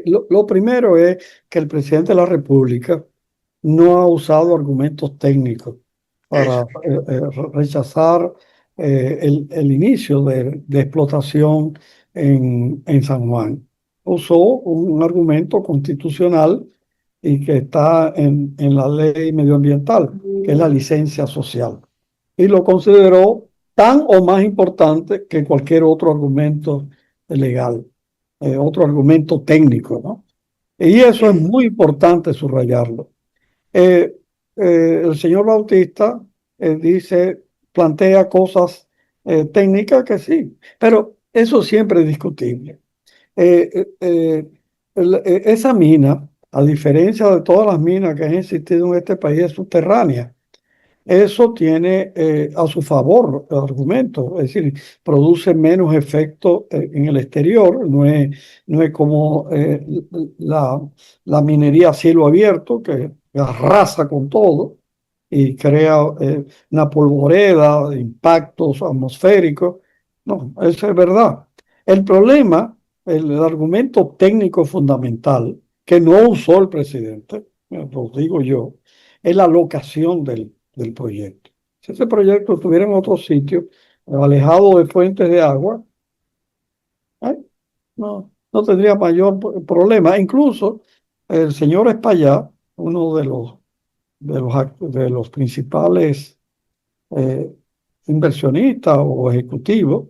lo primero es que el presidente de la República no ha usado argumentos técnicos para rechazar el inicio de explotación en San Juan. Usó un argumento constitucional y que está en la ley medioambiental, que es la licencia social. Y lo consideró tan o más importante que cualquier otro argumento legal, otro argumento técnico, ¿no? Y eso es muy importante subrayarlo. El señor Bautista plantea cosas técnicas que sí, pero eso siempre es discutible. Esa mina, a diferencia de todas las minas que han existido en este país, es subterránea. Eso tiene a su favor el argumento, es decir, produce menos efecto en el exterior, no es como la minería a cielo abierto que arrasa con todo y crea una polvoreda, impactos atmosféricos. No, eso es verdad. El problema, el argumento técnico fundamental que no usó el presidente, lo digo yo, es la locación del proyecto. Si ese proyecto estuviera en otro sitio, alejado de fuentes de agua, no tendría mayor problema. Incluso el señor Espaillá, uno de los principales inversionistas o ejecutivos,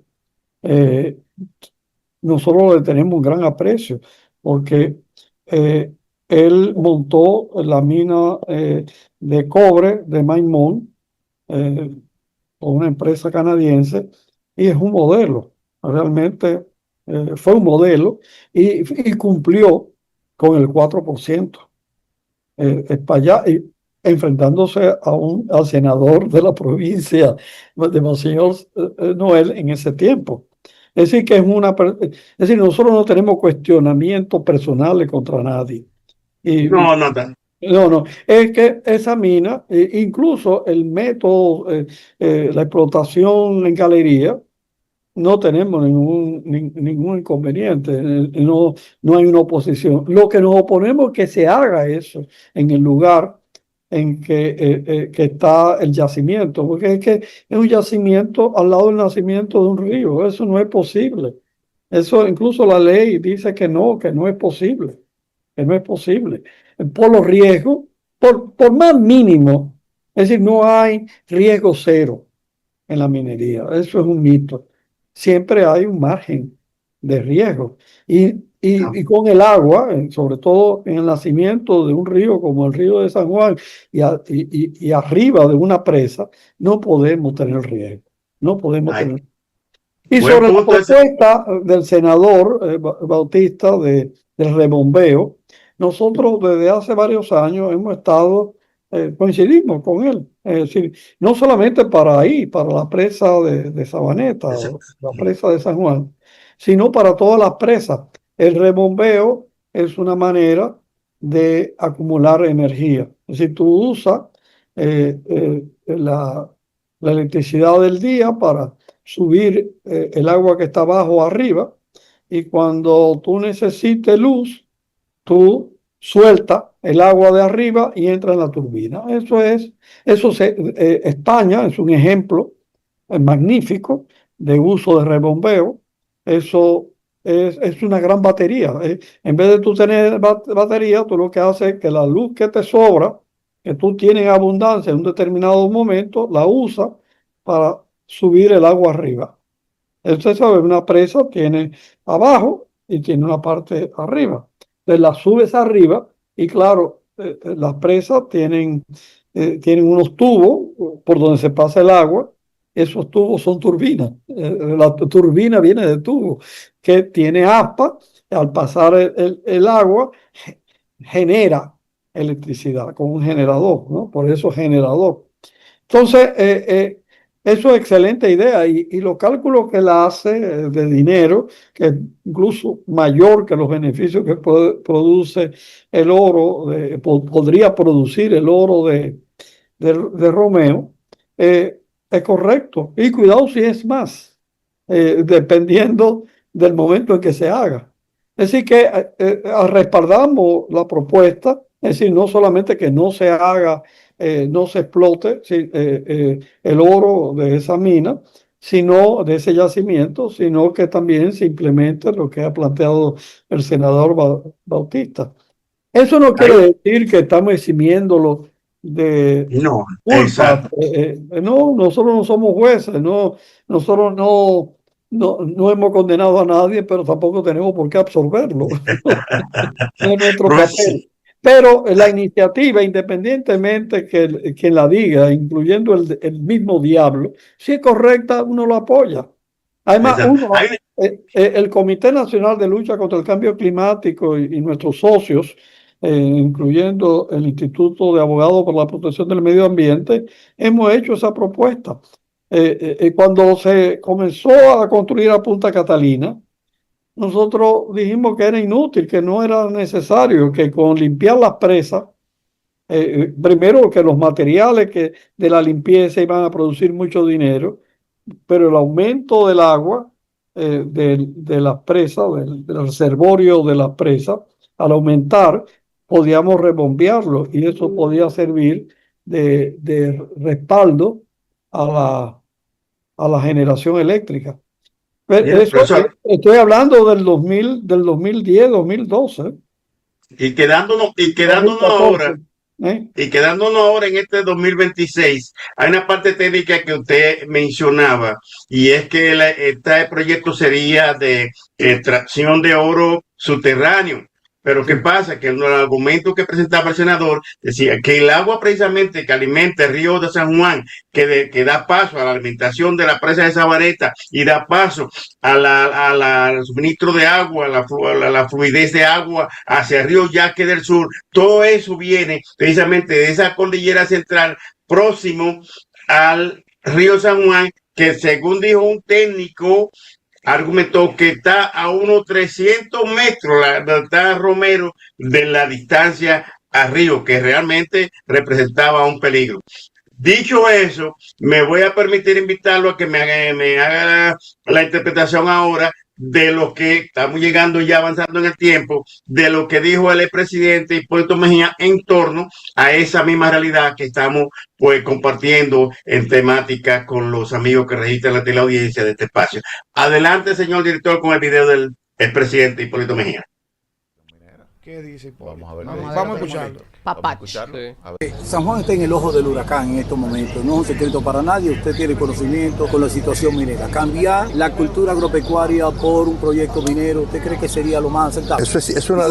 nosotros le tenemos un gran aprecio porque él montó la mina de cobre de Maimón con una empresa canadiense y es un modelo, realmente fue un modelo y cumplió con el 4%. Espaillá, enfrentándose al senador de la provincia de Monseñor Noel en ese tiempo. Es decir, es decir, nosotros no tenemos cuestionamientos personales contra nadie. No, No, es que esa mina, incluso el método, la explotación en galería, no tenemos ningún inconveniente, no hay una oposición. Lo que nos oponemos es que se haga eso en el lugar en que está el yacimiento, porque es que es un yacimiento al lado del nacimiento de un río, eso no es posible. Eso incluso la ley dice que no es posible, que no es posible. Por los riesgos, por más mínimo, es decir, no hay riesgo cero en la minería, eso es un mito. Siempre hay un margen de riesgo. Y con el agua, sobre todo en el nacimiento de un río como el río de San Juan y arriba de una presa, no podemos tener riesgo. No podemos tener. Y buen sobre la punto ese. propuesta del senador Bautista del rebombeo, nosotros desde hace varios años hemos estado, coincidimos con él. Es decir, no solamente para ahí, para la presa de Sabaneta o la presa de San Juan, sino para todas las presas. El rebombeo es una manera de acumular energía. Es decir, tú usas la electricidad del día para subir el agua que está abajo arriba, y cuando tú necesites luz, tú sueltas el agua de arriba y entra en la turbina. España es un ejemplo magnífico de uso de rebombeo. Eso es una gran batería. En vez de tú tener batería, tú lo que haces es que la luz que te sobra, que tú tienes en abundancia en un determinado momento, la usas para subir el agua arriba. Usted sabe, una presa tiene abajo y tiene una parte arriba. Entonces la subes arriba y claro, las presas tienen unos tubos por donde se pasa el agua. Esos tubos son turbinas. La turbina viene de tubo que tiene aspa. Al pasar el agua genera electricidad con un generador, ¿no? Por eso generador. Entonces, eso es excelente idea y los cálculos que la hace de dinero, que es incluso mayor que los beneficios que produce el oro, podría producir el oro de Romeo, es correcto. Y cuidado si es más, dependiendo del momento en que se haga. Es decir que respaldamos la propuesta Es decir, no solamente que no se haga, no se explote el oro de esa mina, sino de ese yacimiento, sino que también se implemente lo que ha planteado el senador Bautista. Eso no quiere Ahí, decir que estamos eximiéndolo de no, culpa. exacto. No, nosotros no somos jueces, no, nosotros no hemos condenado a nadie, pero tampoco tenemos por qué absorberlo. No es nuestro Profesor, papel. Pero la iniciativa, independientemente que quien la diga, incluyendo el mismo diablo, si es correcta, uno lo apoya. Además, exacto. el Comité Nacional de Lucha contra el Cambio Climático y nuestros socios, incluyendo el Instituto de Abogados por la Protección del Medio Ambiente, hemos hecho esa propuesta. Cuando se comenzó a construir a Punta Catalina, nosotros dijimos que era inútil, que no era necesario, que con limpiar las presas, primero que los materiales de la limpieza iban a producir mucho dinero, pero el aumento del agua de las presas, del reservorio de las presas, al aumentar, podíamos rebombearlo y eso podía servir de respaldo a a la generación eléctrica. Mira, Eso, profesor, estoy hablando del 2010, 2012, y quedándonos 2014. ahora. ¿Eh? Y quedándonos ahora en este 2026, hay una parte técnica que usted mencionaba, y es que este proyecto sería de extracción de oro subterráneo. Pero ¿qué pasa? Que el argumento que presentaba el senador decía que el agua precisamente que alimenta el río de San Juan, que da paso a la alimentación de la presa de Sabaneta y da paso al suministro de agua, a la fluidez de agua hacia el río Yaque del Sur, todo eso viene precisamente de esa cordillera central próximo al río San Juan, que según dijo un técnico, argumentó que está a unos 300 metros, está Romero, de la distancia al río, que realmente representaba un peligro. Dicho eso, me voy a permitir invitarlo a que me haga la interpretación ahora de lo que estamos llegando ya avanzando en el tiempo, de lo que dijo el expresidente Hipólito Mejía en torno a esa misma realidad que estamos pues compartiendo en temática con los amigos que registran la teleaudiencia de este espacio. Adelante, señor director, con el video del expresidente Hipólito Mejía. ¿Qué dice? Vamos a ver. Vamos a escucharlo. Papacho. San Juan está en el ojo del huracán en estos momentos, no es un secreto para nadie, usted tiene conocimiento con la situación minera. Cambiar la cultura agropecuaria por un proyecto minero, ¿usted cree que sería lo más aceptable? Eso es una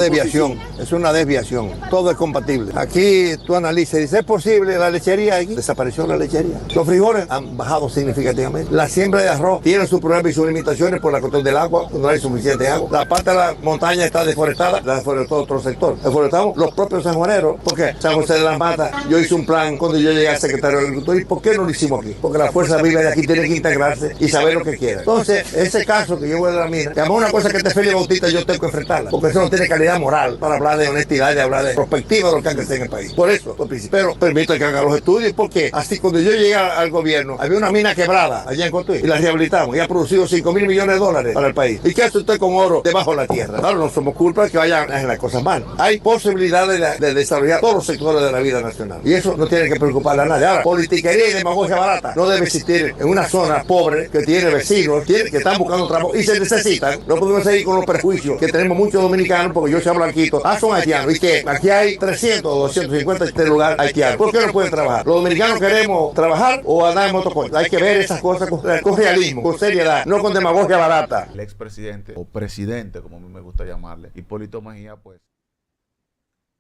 desviación, todo es compatible. Aquí tú analizas y dices, ¿es posible la lechería aquí? Desapareció la lechería. Los frijoles han bajado significativamente. La siembra de arroz tiene sus problemas y sus limitaciones por la cuestión del agua, no hay suficiente agua. La parte de la montaña está deforestada, la deforestó otro sector. Deforestamos los propios sanjuaneros, porque San José de las Matas, yo hice un plan cuando yo llegué al secretario de Agricultura, ¿y por qué no lo hicimos aquí? Porque la fuerza viva de aquí tiene que integrarse y saber lo que quiere. Entonces, ese caso que yo voy de la mina, que además una cosa que te Félix Bautista yo tengo que enfrentarla, porque eso no tiene calidad moral para hablar de honestidad y de hablar de perspectiva de lo que han crecido en el país. Por eso, pero permito que hagan los estudios, porque así cuando yo llegué al gobierno, había una mina quebrada allá en Cotuí, y la rehabilitamos, y ha producido 5.000 millones de dólares para el país. ¿Y qué hace usted con oro debajo de la tierra? Claro, no somos culpa de que vayan a las cosas mal. Hay posibilidades de desarrollar todos los sectores de la vida nacional. Y eso no tiene que preocuparle a nadie. Ahora, politiquería y demagogia barata no debe existir en una zona pobre que tiene vecinos, que están buscando trabajo y se necesitan. No podemos seguir con los prejuicios que tenemos muchos dominicanos, porque yo soy blanquito. Son haitianos. ¿Y qué? Aquí hay 300 o 250 en este lugar haitianos. ¿Por qué no pueden trabajar? ¿Los dominicanos queremos trabajar o andar en motoconcho? Hay que ver esas cosas con realismo, con seriedad, no con demagogia barata. El expresidente, o presidente, como a mí me gusta llamarle, Hipólito Mejía, pues.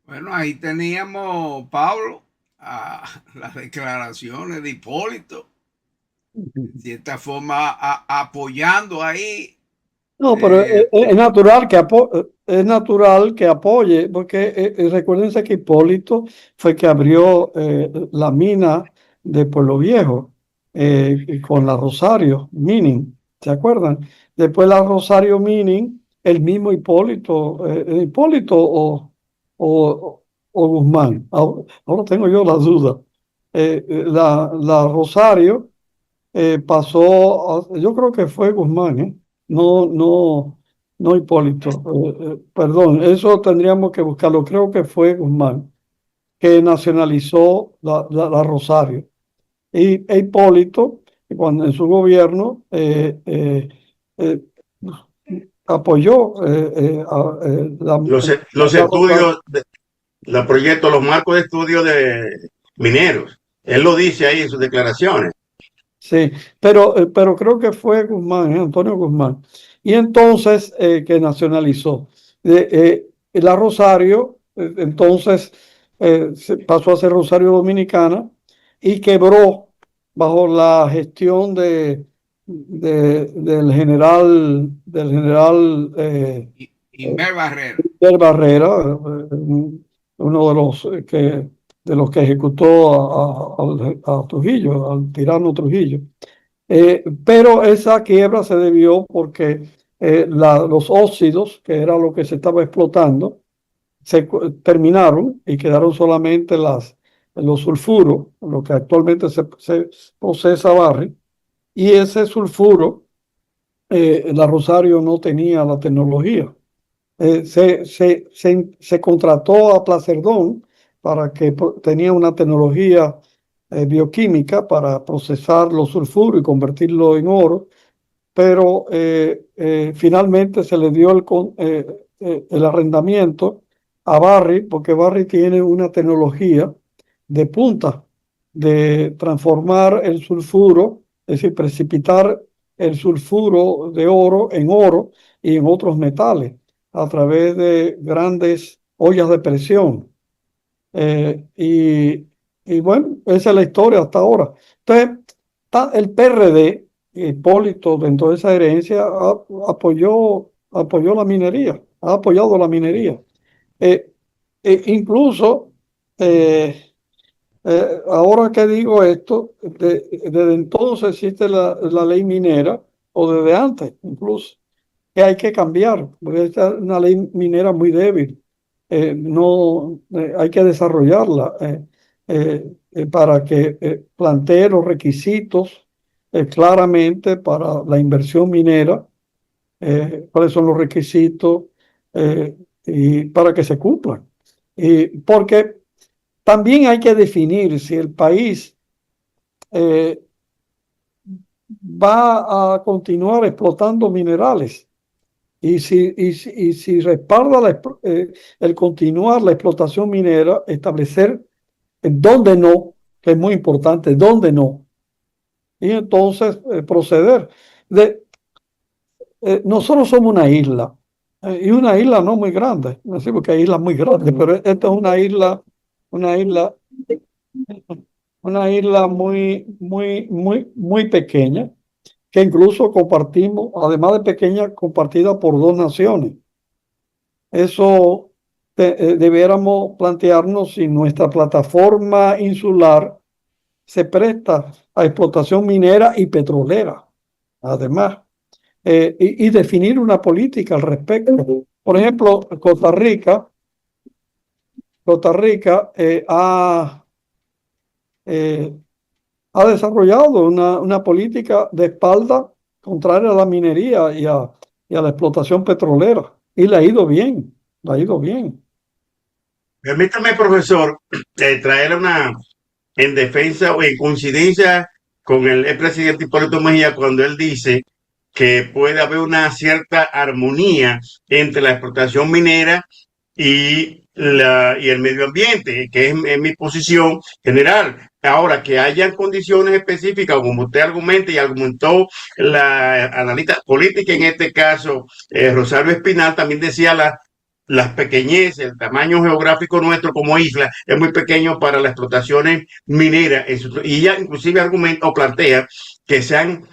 Bueno, ahí teníamos, Pablo, las declaraciones de Hipólito, de cierta forma apoyando ahí. No, pero es natural es natural que apoye, porque recuérdense que Hipólito fue que abrió la mina de Pueblo Viejo con la Rosario Mining, ¿se acuerdan? Después la Rosario Mining, el mismo Hipólito o Guzmán, ahora tengo yo la duda. La Rosario pasó, yo creo que fue Guzmán, no Hipólito. Perdón, eso tendríamos que buscarlo. Creo que fue Guzmán. que nacionalizó la Rosario. E Hipólito, cuando en su gobierno, apoyó Los la Rosario. estudios, los marcos de estudio de mineros. Él lo dice ahí en sus declaraciones. Sí, pero creo que fue Guzmán, Antonio Guzmán. Y entonces que nacionalizó. La Rosario, entonces pasó a ser Rosario Dominicana y quebró bajo la gestión del general Inver Barrera. Del Barrera, uno de los que ejecutó a Trujillo, al tirano Trujillo. Pero esa quiebra se debió porque los óxidos, que era lo que se estaba explotando, terminaron y quedaron solamente los sulfuros, lo que actualmente se procesa Barry, y ese sulfuro, la Rosario no tenía la tecnología. Se contrató a Placerdón para que tenía una tecnología bioquímica para procesar los sulfuros y convertirlo en oro, pero finalmente se le dio el arrendamiento a Barry, porque Barry tiene una tecnología de punta de transformar el sulfuro, es decir, precipitar el sulfuro de oro y en otros metales a través de grandes ollas de presión. Y bueno, esa es la historia hasta ahora. Entonces, el PRD, Hipólito, dentro de esa herencia, apoyó la minería, ha apoyado la minería. Incluso, ahora que digo esto, desde entonces existe la ley minera, o desde antes incluso, que hay que cambiar, porque es una ley minera muy débil. No, hay que desarrollarla para que plantee los requisitos claramente para la inversión minera, cuáles son los requisitos y para que se cumplan. Porque también hay que definir si el país va a continuar explotando minerales. Y si respalda el continuar la explotación minera, establecer dónde no, que es muy importante, dónde no. Y entonces proceder. Nosotros somos una isla, y una isla no muy grande, no sé porque hay islas muy grandes, pero esta es una isla muy pequeña, que incluso compartimos, además de pequeña, compartida por dos naciones. Eso debiéramos plantearnos si nuestra plataforma insular se presta a explotación minera y petrolera, además, y definir una política al respecto. Por ejemplo, Costa Rica ha desarrollado una política de espalda contraria a la minería y a la explotación petrolera. Y le ha ido bien, le ha ido bien. Permítame, profesor, traer en defensa o en coincidencia con el presidente Hipólito Mejía cuando él dice que puede haber una cierta armonía entre la explotación minera y el medio ambiente, que es mi posición general. Ahora, que hayan condiciones específicas, como usted argumenta y argumentó la analista política, en este caso, Rosario Espinal, también decía las pequeñeces, el tamaño geográfico nuestro como isla es muy pequeño para las explotaciones mineras. Y ella inclusive argumenta o plantea que sean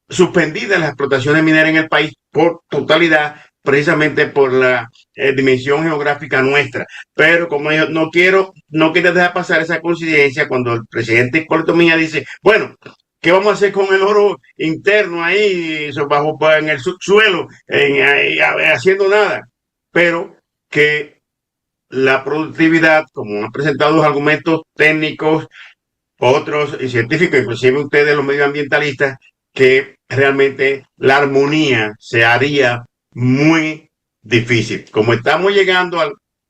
suspendidas las explotaciones mineras en el país por totalidad, precisamente por la dimensión geográfica nuestra. Pero como yo no quiero dejar pasar esa coincidencia cuando el presidente Hipólito Mejía dice, bueno, ¿qué vamos a hacer con el oro interno ahí, bajo en el subsuelo, haciendo nada? Pero que la productividad, como han presentado los argumentos técnicos, otros y científicos, inclusive ustedes los medioambientalistas, que realmente la armonía se haría muy difícil. Como estamos llegando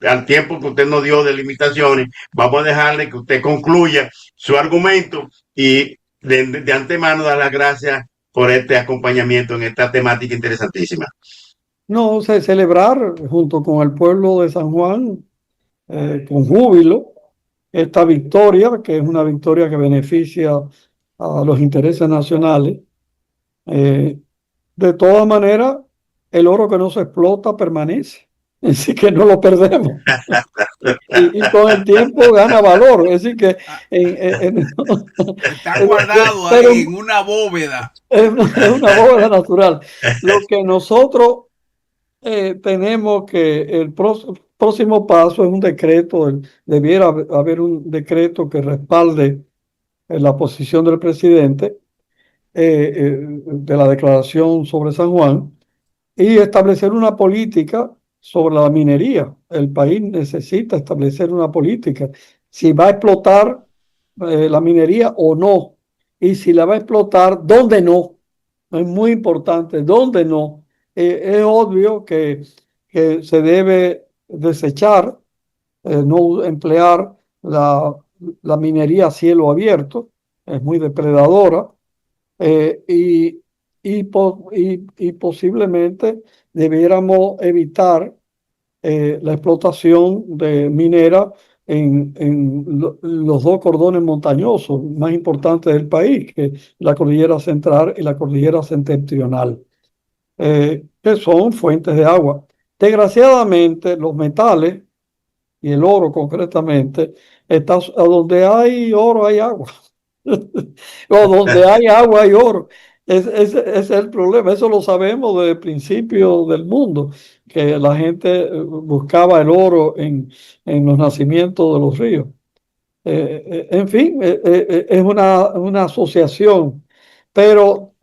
al tiempo que usted nos dio de limitaciones, vamos a dejarle que usted concluya su argumento y de antemano dar las gracias por este acompañamiento en esta temática interesantísima. No, celebrar junto con el pueblo de San Juan con júbilo esta victoria, que es una victoria que beneficia a los intereses nacionales. De todas maneras, el oro que no se explota permanece, así que no lo perdemos. Y con el tiempo gana valor, es decir que está guardado ahí en una bóveda. Es una bóveda natural. Lo que nosotros tenemos que el próximo paso es un decreto, debiera haber un decreto que respalde la posición del presidente de la declaración sobre San Juan y establecer una política sobre la minería. El país necesita establecer una política. Si va a explotar la minería o no, y si la va a explotar, ¿dónde no? Es muy importante, ¿dónde no? Es obvio que se debe desechar, no emplear la minería a cielo abierto, es muy depredadora, y posiblemente debiéramos evitar la explotación de minera en los dos cordones montañosos más importantes del país, que es la cordillera central y la cordillera septentrional, que son fuentes de agua. Desgraciadamente, los metales, y el oro concretamente, está a donde hay oro hay agua. O donde hay agua hay oro. Ese es el problema. Eso lo sabemos desde el principio del mundo, que la gente buscaba el oro en los nacimientos de los ríos. En fin, es una asociación, pero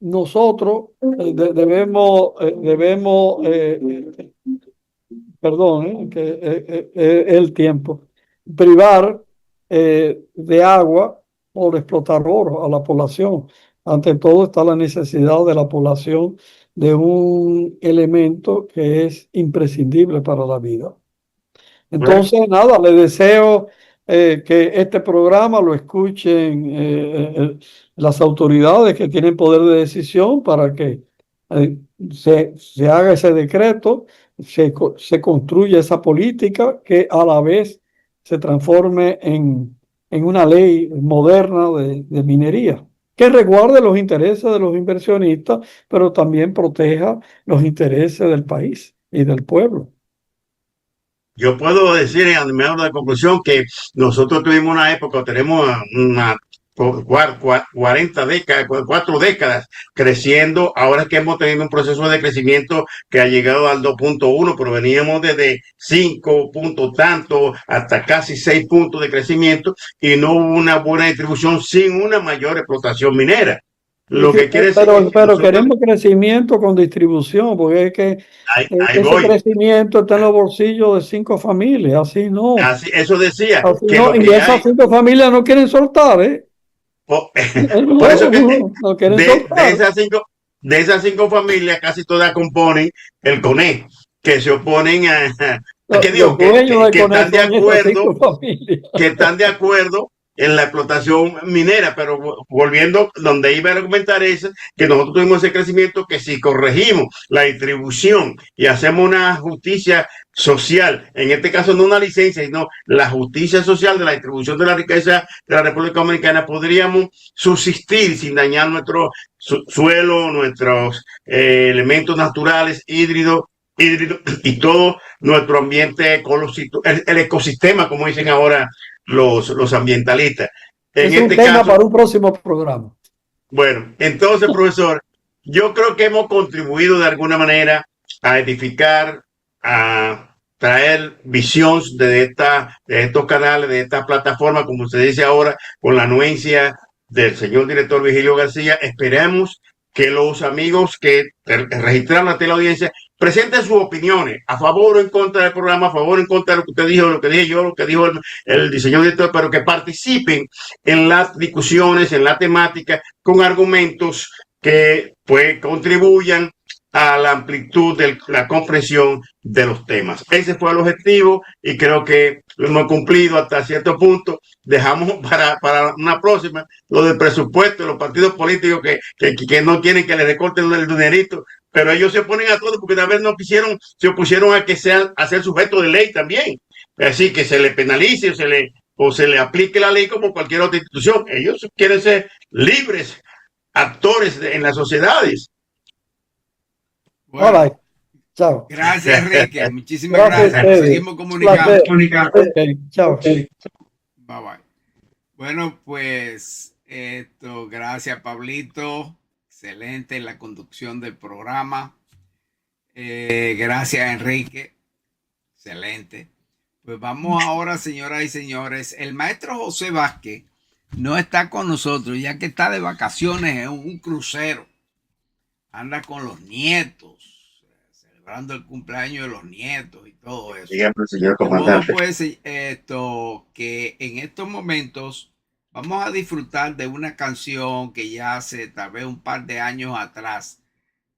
nosotros debemos perdón, el tiempo, privar de agua por explotar oro a la población. Ante todo está la necesidad de la población de un elemento que es imprescindible para la vida. Entonces, nada, le deseo que este programa lo escuchen las autoridades que tienen poder de decisión para que se haga ese decreto, se construya esa política que a la vez se transforme en una ley moderna de minería, que resguarde los intereses de los inversionistas, pero también proteja los intereses del país y del pueblo. Yo puedo decir en la conclusión que nosotros tuvimos una época, tenemos una 40 décadas, 4 décadas creciendo. Ahora es que hemos tenido un proceso de crecimiento que ha llegado al 2.1, pero veníamos desde 5 puntos tanto hasta casi 6 puntos de crecimiento y no hubo una buena distribución sin una mayor explotación minera. Lo que quiere decir pero nosotros, queremos crecimiento con distribución, porque es que ese crecimiento está en los bolsillos de 5 familias, así no. Así, eso decía. Así que no, lo y que esas 5 familias no quieren soltar, ¿eh? Por eso que no quieren soltar. de esas cinco familias casi todas componen el CONE, que se oponen a que digo que están de acuerdo, que están de acuerdo en la explotación minera. Pero volviendo donde iba a comentar es que nosotros tuvimos ese crecimiento que si corregimos la distribución y hacemos una justicia social, en este caso no una licencia, sino la justicia social de la distribución de la riqueza de la República Dominicana, podríamos subsistir sin dañar nuestro suelo, nuestros elementos naturales, hídridos y todo nuestro ambiente, el ecosistema, como dicen ahora los ambientalistas. Es un tema para un próximo programa. Bueno, entonces, profesor, yo creo que hemos contribuido de alguna manera a edificar, a traer visión de estos canales, de esta plataforma, como usted dice ahora, con la anuencia del señor director Virgilio García. Esperemos que los amigos que registraron la teleaudiencia presenten sus opiniones a favor o en contra del programa, a favor o en contra de lo que usted dijo, lo que dije yo, lo que dijo el diseñador director, pero que participen en las discusiones, en la temática, con argumentos que pues contribuyan a la amplitud de la comprensión de los temas. Ese fue el objetivo y creo que lo hemos cumplido hasta cierto punto. Dejamos para una próxima lo del presupuesto de los partidos políticos que no quieren que le recorten el dinerito, pero ellos se oponen a todo porque una vez se opusieron a que sean a ser sujeto de ley también. Así que se le penalice o se le aplique la ley como cualquier otra institución. Ellos quieren ser libres actores en las sociedades. Bueno, chao. Gracias, Enrique. Muchísimas gracias. Seguimos comunicando. Okay, chao. Bye bye. Bueno, pues gracias, Pablito. Excelente la conducción del programa. Gracias, Enrique. Excelente. Pues vamos ahora, señoras y señores. El maestro José Vázquez no está con nosotros, ya que está de vacaciones en un crucero. Anda con los nietos, celebrando el cumpleaños de los nietos y todo eso. Dígame, señor comandante. Pues que en estos momentos vamos a disfrutar de una canción que ya hace tal vez un par de años atrás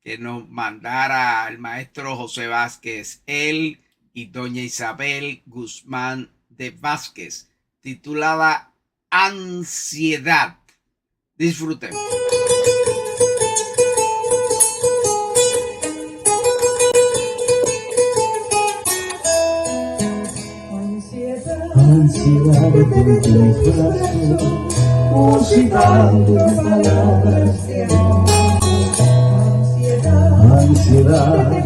que nos mandara el maestro José Vázquez, él y doña Isabel Guzmán de Vázquez, titulada Ansiedad. Disfrutemos. Ansiedad de mis brazos, musicando palabras de amor. Ansiedad de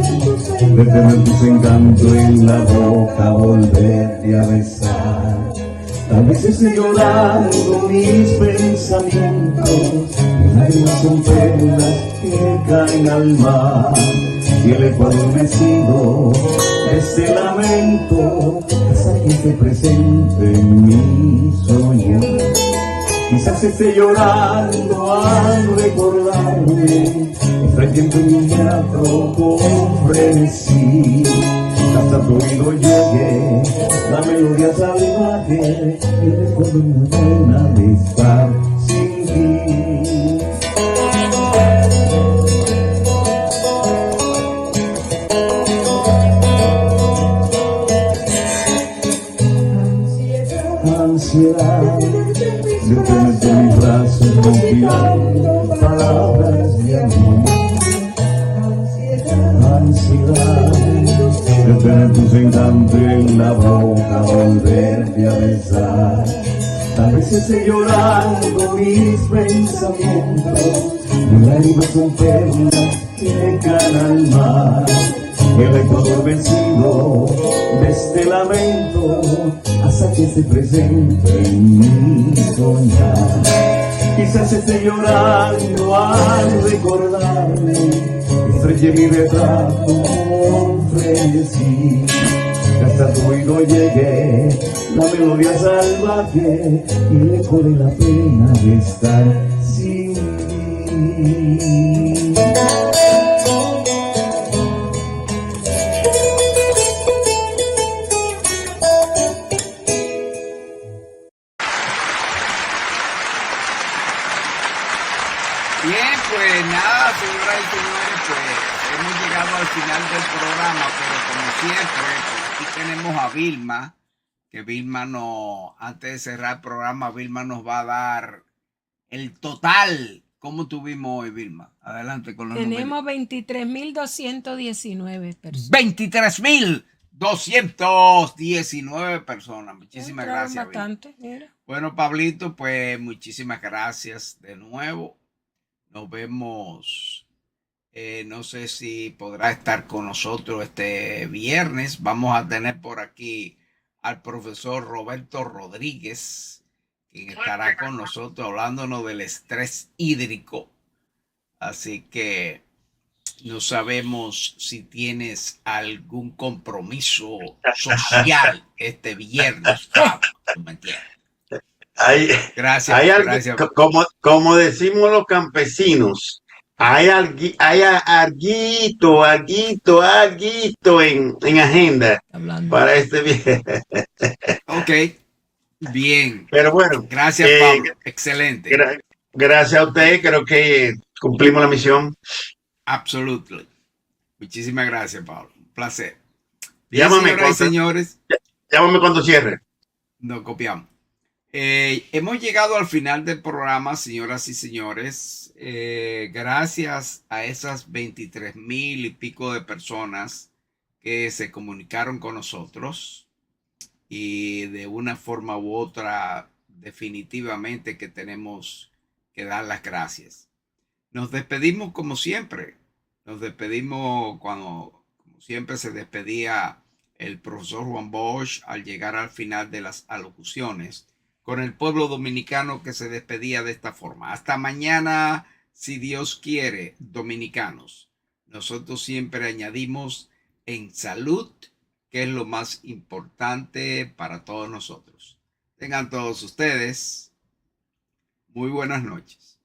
tener tus encantos en la boca, volverte a besar. Tal vez esté llorando mis pensamientos, mis lágrimas son perlas que caen al mar. Y el eco adormecido de este lamento es aquí que presente en mi soñar. Quizás esté llorando al recordarme, extrayendo en mi teatro con frenesí. Hasta tu oído llegue la melodía salvaje y recuerdo una pena de estar sin ti. Ansiedad de tenerte en mis brazos, confiando palabras de amor. Ansiedad de tener tus encantos en la boca, volverte a besar. Tal vez esté llorando mis pensamientos, mis lágrimas son perlas que caen al mar. El ecuador vencido de este lamento hasta que se presente en mi soñar. Quizás esté llorando al recordarme, estrellé mi retrato con frenesí. Hasta tu oído llegue la melodía salvaje y el eco de la pena de estar sin ti. Bien, pues nada, señoras y señores, pues hemos llegado al final del programa, pero como siempre, pues aquí tenemos a Vilma, que Vilma antes de cerrar el programa, Vilma nos va a dar el total. ¿Cómo tuvimos hoy, Vilma? Adelante con los números. Tenemos 23.219 personas. 23.219 personas. Muchísimas gracias, bastante, mira. Bueno, Pablito, pues muchísimas gracias de nuevo. Nos vemos. No sé si podrá estar con nosotros este viernes. Vamos a tener por aquí al profesor Roberto Rodríguez, quien estará con nosotros hablándonos del estrés hídrico. Así que no sabemos si tienes algún compromiso social este viernes. ¿Me entiendes? Gracias. Gracias. Como decimos los campesinos, hay alguito en agenda para este viernes. Ok, bien. Pero bueno. Gracias, Pablo. Excelente. Gracias a usted. Creo que cumplimos la misión. Absolutely. Muchísimas gracias, Pablo. Un placer. Bien, Llámame señoras y señores, llámame cuando cierre. nos copiamos. Hemos llegado al final del programa, señoras y señores. Gracias a esas 23,000 y pico de personas que se comunicaron con nosotros, y de una forma u otra definitivamente que tenemos que dar las gracias. Nos despedimos como siempre. Nos despedimos como siempre se despedía el profesor Juan Bosch al llegar al final de las alocuciones, con el pueblo dominicano que se despedía de esta forma. Hasta mañana, si Dios quiere, dominicanos. Nosotros siempre añadimos en salud, que es lo más importante para todos nosotros. Tengan todos ustedes muy buenas noches.